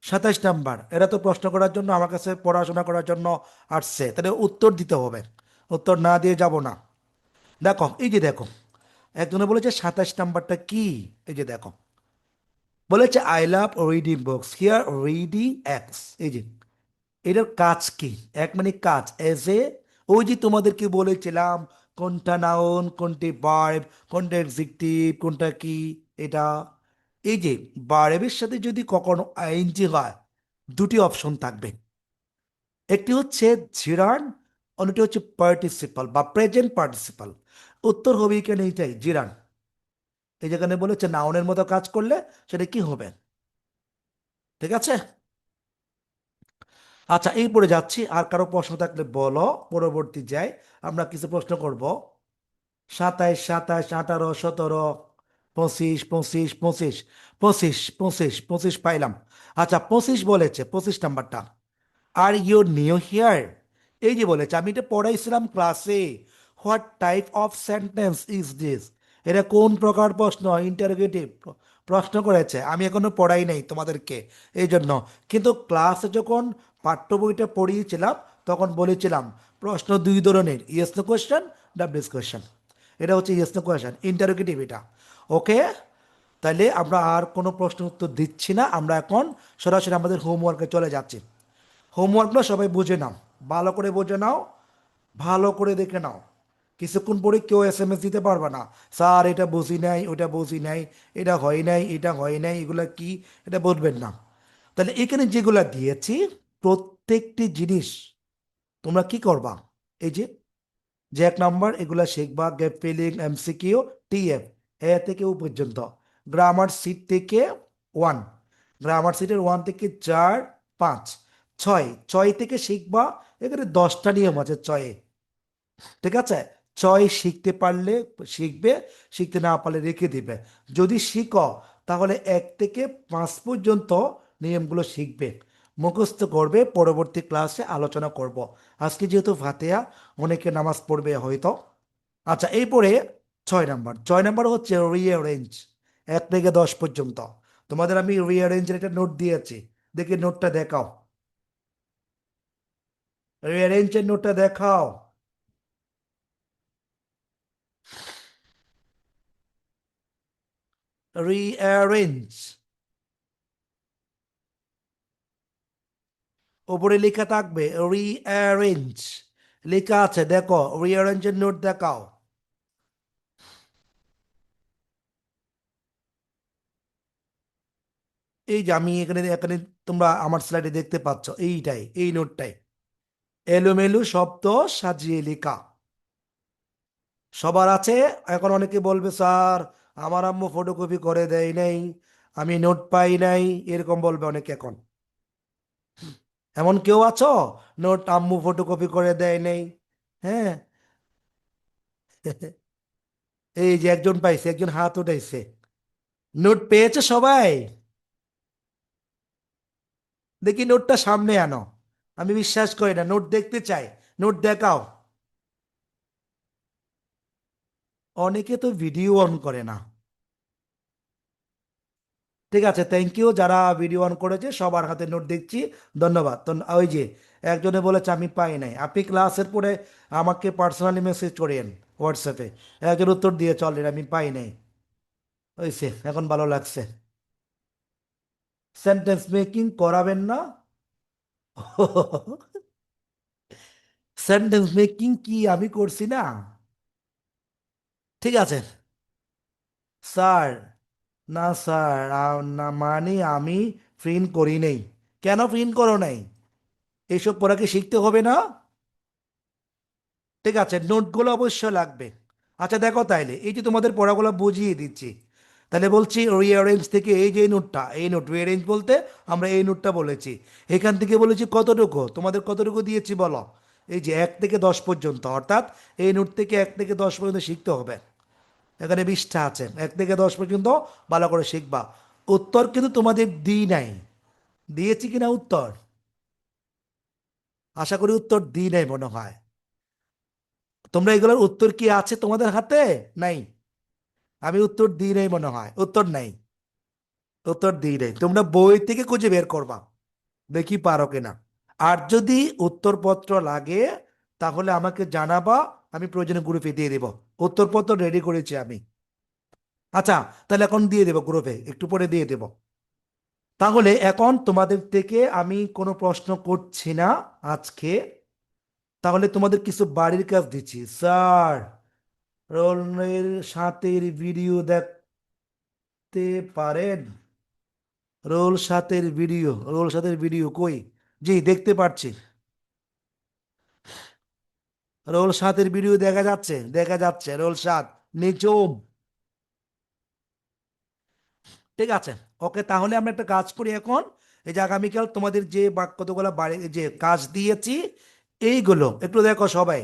27 নাম্বার, এরা তো প্রশ্ন করার জন্য আমার কাছে পড়াশোনা করার জন্য আসছে, তাহলে উত্তর দিতে হবে, উত্তর না দিয়ে যাব না। দেখো, এই যে দেখো, একজনে বলেছে 27 নাম্বারটা কি, এই যে দেখো, বলেছে I love reading books, here reading acts, এই যে এটার কাজ কি, এক মানে কাজ, এজ এ, ওই যে তোমাদেরকে বলেছিলাম কোনটা নাউন, কোনটি ভার্ব, কোনটা এক্সিকিউটিভ, কোনটা কি, এটা। এই যে ভার্বের সাথে যদি কখনো আইএনজি হয়, দুটি অপশন থাকবে, একটি হচ্ছে জিরান, অন্যটি হচ্ছে পার্টিসিপাল বা প্রেজেন্ট পার্টিসিপাল। উত্তর হবে এখানে এইটাই, জিরান। এই যেখানে বলেছে নাউনের মতো কাজ করলে সেটা কি হবে। ঠিক আছে, আচ্ছা, এই পড়ে যাচ্ছি, আর কারো প্রশ্ন থাকলে বলো, পরবর্তী যাই, আমরা কিছু প্রশ্ন করব। 27, 27, 18, 17, 25, 25, 25, 25, 25, 25 পাইলাম। আচ্ছা, 25 বলেছে, 25 নাম্বারটা, আর ইউ নিউ হিয়ার, এই যে বলেছে, আমি এটা পড়াইছিলাম ক্লাসে, what type of sentence is this, এটা কোন প্রকার প্রশ্ন, ইন্টারোগেটিভ প্রশ্ন করেছে, আমি এখনো পড়াই নাই তোমাদেরকে, এই জন্য। কিন্তু ক্লাসে যখন পাঠ্য বইটা পড়িয়েছিলাম তখন বলেছিলাম প্রশ্ন দুই ধরনের, yes no question, WS question. এটা হচ্ছে ইয়েস নো কোয়েশ্চেন, ইন্টারোগেটিভ এটা। ওকে, তাহলে আমরা আর কোনো প্রশ্ন উত্তর দিচ্ছি না, আমরা এখন সরাসরি আমাদের হোমওয়ার্কে চলে যাচ্ছি। হোমওয়ার্কগুলো সবাই বুঝে নাও, ভালো করে বুঝে নাও, ভালো করে দেখে নাও, কিছুক্ষণ পরে কেউ এসএমএস দিতে পারবে না, স্যার এটা বুঝি নাই, ওটা বুঝি নাই, এটা হয় নাই, এটা হয় নাই, এগুলা কি, এটা বলবেন না। তাহলে এখানে যেগুলা দিয়েছি প্রত্যেকটি জিনিস তোমরা কি করবা, এই যে যে এক নাম্বার এগুলা শিখবা, গ্যাপ ফিলিং, এমসিকিউ, টিএফ, এ থেকে ও পর্যন্ত। গ্রামার সিট থেকে ওয়ান, গ্রামার সিটের ওয়ান থেকে চার, পাঁচ, ছয়, ছয় থেকে শিখবা। এখানে 10টা নিয়ম আছে ছয়ে, ঠিক আছে। ছয় শিখতে পারলে শিখবে, শিখতে না পারলে রেখে দিবে। যদি শিখো তাহলে 1 থেকে 5 পর্যন্ত নিয়মগুলো শিখবে, মুখস্থ করবে, পরবর্তী ক্লাসে আলোচনা করব। আজকে যেহেতু ফাতিহা, অনেকে নামাজ পড়বে হয়তো। আচ্ছা, এরপরে 6 নাম্বার, 6 নাম্বার হচ্ছে রিঅ্যারেঞ্জ, 1 থেকে 10 পর্যন্ত। তোমাদের আমি রিঅ্যারেঞ্জের একটা নোট দিয়েছি, দেখি নোটটা দেখাও, রিঅ্যারেঞ্জের নোটটা দেখাও। রিঅ্যারেঞ্জ, উপরে লেখা থাকবে রিঅ্যারেঞ্জ, লেখা আছে দেখো, রিঅ্যারেঞ্জের নোট দেখাও। এই যে আমি এখানে এখানে তোমরা আমার স্লাইডে দেখতে পাচ্ছ, এইটাই, এই নোটটাই, এলোমেলো শব্দ সাজিয়ে লেখা সবার আছে। এখন অনেকে বলবে স্যার আমার আম্মু ফটোকপি করে দেয় নাই, আমি নোট পাই নাই, এরকম বলবে অনেকে এখন। এমন কেউ আছো নোট আম্মু ফটোকপি করে দেয় নাই? হ্যাঁ। এই যে একজন পাইছে, একজন হাত উঠাইছে। নোট পেয়েছে সবাই? দেখি নোটটা সামনে আনো, আমি বিশ্বাস করি না, নোট দেখতে চাই, নোট দেখাও। অনেকে তো ভিডিও অন করে না। ঠিক আছে, থ্যাংক ইউ যারা ভিডিও অন করেছে, সবার হাতে নোট দেখছি, ধন্যবাদ। তো ওই যে একজনে বলেছে আমি পাই নাই, আপনি ক্লাসের পরে আমাকে পার্সোনালি মেসেজ করেন হোয়াটসঅ্যাপে, একজন উত্তর দিয়ে চলেন আমি পাই নাই। হয়েছে, এখন ভালো লাগছে। সেন্টেন্স মেকিং করাবেন না? সেন্টেন্স মেকিং কি আমি করছি না? ঠিক আছে স্যার, না স্যার, না মানে আমি প্রিন্ট করি নাই। কেন প্রিন্ট করো নাই? এইসব পড়াকে শিখতে হবে না? ঠিক আছে, নোটগুলো অবশ্য লাগবে। আচ্ছা দেখো, তাইলে এই যে তোমাদের পড়াগুলো বুঝিয়ে দিচ্ছি, তাহলে বলছি রিঅ্যারেঞ্জ থেকে এই যে নোটটা, এই নোট রিঅ্যারেঞ্জ বলতে আমরা এই নোটটা বলেছি। এখান থেকে বলেছি কতটুকু, তোমাদের কতটুকু দিয়েছি বলো? এই যে 1 থেকে 10 পর্যন্ত, অর্থাৎ এই নোট থেকে 1 থেকে 10 পর্যন্ত শিখতে হবে। এখানে 20টা আছে, 1 থেকে 10 পর্যন্ত ভালো করে শিখবা। উত্তর কিন্তু তোমাদের দিই নাই, দিয়েছি কিনা উত্তর? আশা করি উত্তর দিই নাই মনে হয়। তোমরা এগুলোর উত্তর কি আছে তোমাদের হাতে? নাই? আমি উত্তর দিই নাই মনে হয়, উত্তর নাই, উত্তর দিই নাই, তোমরা বই থেকে খুঁজে বের করবা, দেখি পারো কিনা। আর যদি উত্তরপত্র লাগে তাহলে আমাকে জানাবা, আমি প্রয়োজনে গ্রুপে দিয়ে দেব, উত্তরপত্র রেডি করেছি আমি। আচ্ছা, তাহলে এখন দিয়ে দেবো গ্রুপে, একটু পরে দিয়ে দেবো। তাহলে এখন তোমাদের থেকে আমি কোনো প্রশ্ন করছি না আজকে। তাহলে তোমাদের কিছু বাড়ির কাজ দিচ্ছি। স্যার, রোলের সাথের ভিডিও দেখতে পারেন? রোল সাথের ভিডিও কই? জি দেখতে পাচ্ছি, রোল সাথের ভিডিও দেখা যাচ্ছে, দেখা যাচ্ছে রোল সাত নিচুম। ঠিক আছে, ওকে, তাহলে আমরা একটা কাজ করি এখন। এই যে আগামীকাল তোমাদের যে কতগুলো বাড়ি যে কাজ দিয়েছি, এইগুলো একটু দেখো সবাই।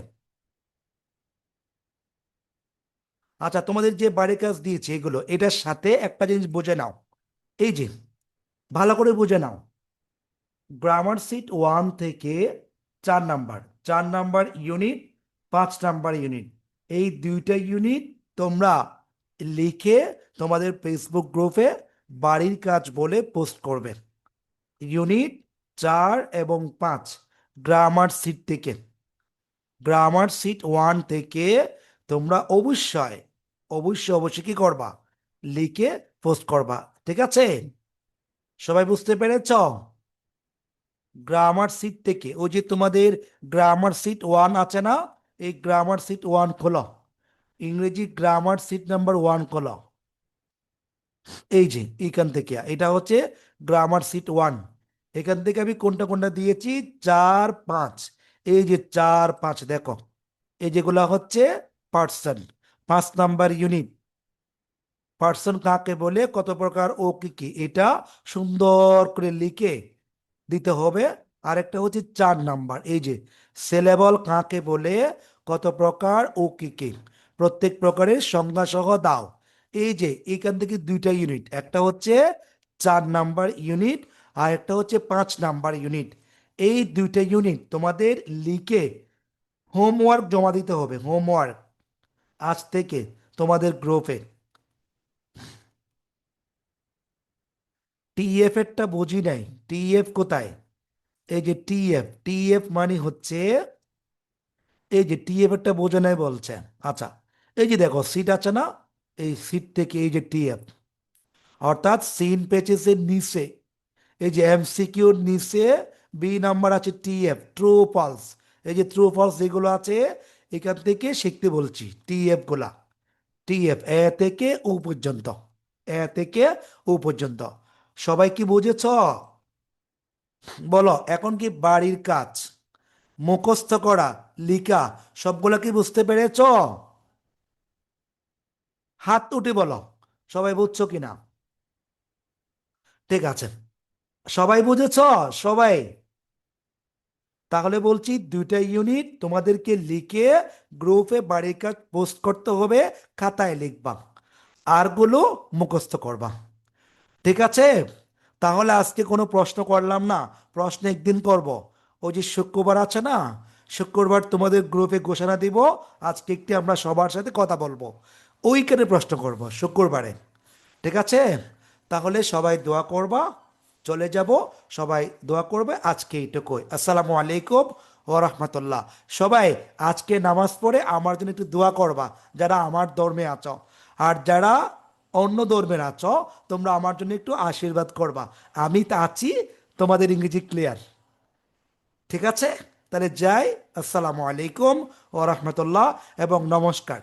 আচ্ছা, তোমাদের যে বাড়ির কাজ দিয়েছি এগুলো, এটার সাথে একটা জিনিস বুঝে নাও, এই যে ভালো করে বুঝে নাও, গ্রামার সিট 1 থেকে 4 number, 4 number unit, 5 number unit, এই দুইটা ইউনিট তোমরা লিখে তোমাদের ফেসবুক গ্রুপে বাড়ির কাজ বলে পোস্ট করবে। ইউনিট 4 এবং 5 গ্রামার সিট থেকে, গ্রামার সিট 1 থেকে তোমরা অবশ্যই অবশ্যই অবশ্যই কি করবা, লিখে পোস্ট করবা। ঠিক আছে, সবাই বুঝতে পেরেছ? গ্রামার সিট থেকে, ওই যে তোমাদের গ্রামার সিট 1 আছে না, এই গ্রামার সিট 1 খোলো, ইংরেজি গ্রামার সিট নাম্বার 1 খোলো। এই যে এইখান থেকে এটা হচ্ছে গ্রামার সিট 1। এখান থেকে আমি কোনটা কোনটা দিয়েছি, 4 5। এই যে 4 5 দেখো, এই যেগুলা হচ্ছে পার্সন, 5 নাম্বার ইউনিট। পার্সন কাকে বলে, কত প্রকার, ও কি কি, এটা সুন্দর করে লিখে দিতে হবে। আরেকটা হচ্ছে 4 নাম্বার, এই যে সিলেবল কাকে বলে, কত প্রকার, ও কি কি, প্রত্যেক প্রকারের সংজ্ঞা সহ দাও। এই যে এখান থেকে দুইটা ইউনিট, একটা হচ্ছে 4 নাম্বার ইউনিট, আর একটা হচ্ছে 5 নাম্বার ইউনিট। এই দুইটা ইউনিট তোমাদের লিখে হোমওয়ার্ক জমা দিতে হবে, হোমওয়ার্ক আজ থেকে তোমাদের গ্রুপে। টিএফ এরটা বুঝি নাই, টিএফ কোথায়? এই যে টিএফ, টিএফ মানে হচ্ছে, এই যে টিএফ এরটা বোঝে নাই বলছে। আচ্ছা, এই যে দেখো সিট আছে না, এই সিট থেকে এই যে টিএফ, অর্থাৎ সিন পেচেসের নিচে, এই যে এমসিকিউর নিচে বি নাম্বার আছে টিএফ, ট্রু ফলস। এই যে ট্রু ফলস যেগুলো আছে, এখান থেকে শিখতে বলছি টিএফ গুলা। টিএফ এ থেকে ও পর্যন্ত, এ থেকে ও পর্যন্ত। সবাই কি বুঝেছ? বলো, এখন কি বাড়ির কাজ মুখস্থ করা, লিখা, সবগুলো কি বুঝতে পেরেছ? হাত উঠে বলো, সবাই বুঝছো কিনা। ঠিক আছে, সবাই বুঝেছ? সবাই? তাহলে বলছি দুইটা ইউনিট তোমাদেরকে লিখে গ্রুপে বাড়ির কাজ পোস্ট করতে হবে, খাতায় লিখবা, আরগুলো মুখস্থ করবা। ঠিক আছে, তাহলে আজকে কোনো প্রশ্ন করলাম না, প্রশ্ন একদিন করব। ওই যে শুক্রবার আছে না, শুক্রবার তোমাদের গ্রুপে ঘোষণা দিব, আজকে একটি আমরা সবার সাথে কথা বলবো, ওইখানে প্রশ্ন করব শুক্রবারে। ঠিক আছে, তাহলে সবাই দোয়া করবা, চলে যাব। সবাই দোয়া করবে, আজকে এইটুকুই। আসসালামু আলাইকুম ও রহমতুল্লাহ। সবাই আজকে নামাজ পড়ে আমার জন্য একটু দোয়া করবা, যারা আমার ধর্মে আছো। আর যারা অন্য ধর্মের আছো, তোমরা আমার জন্য একটু আশীর্বাদ করবা। আমি তা আছি, তোমাদের ইংরেজি ক্লিয়ার। ঠিক আছে, তাহলে যাই। আসসালামু আলাইকুম ও রহমতুল্লাহ এবং নমস্কার।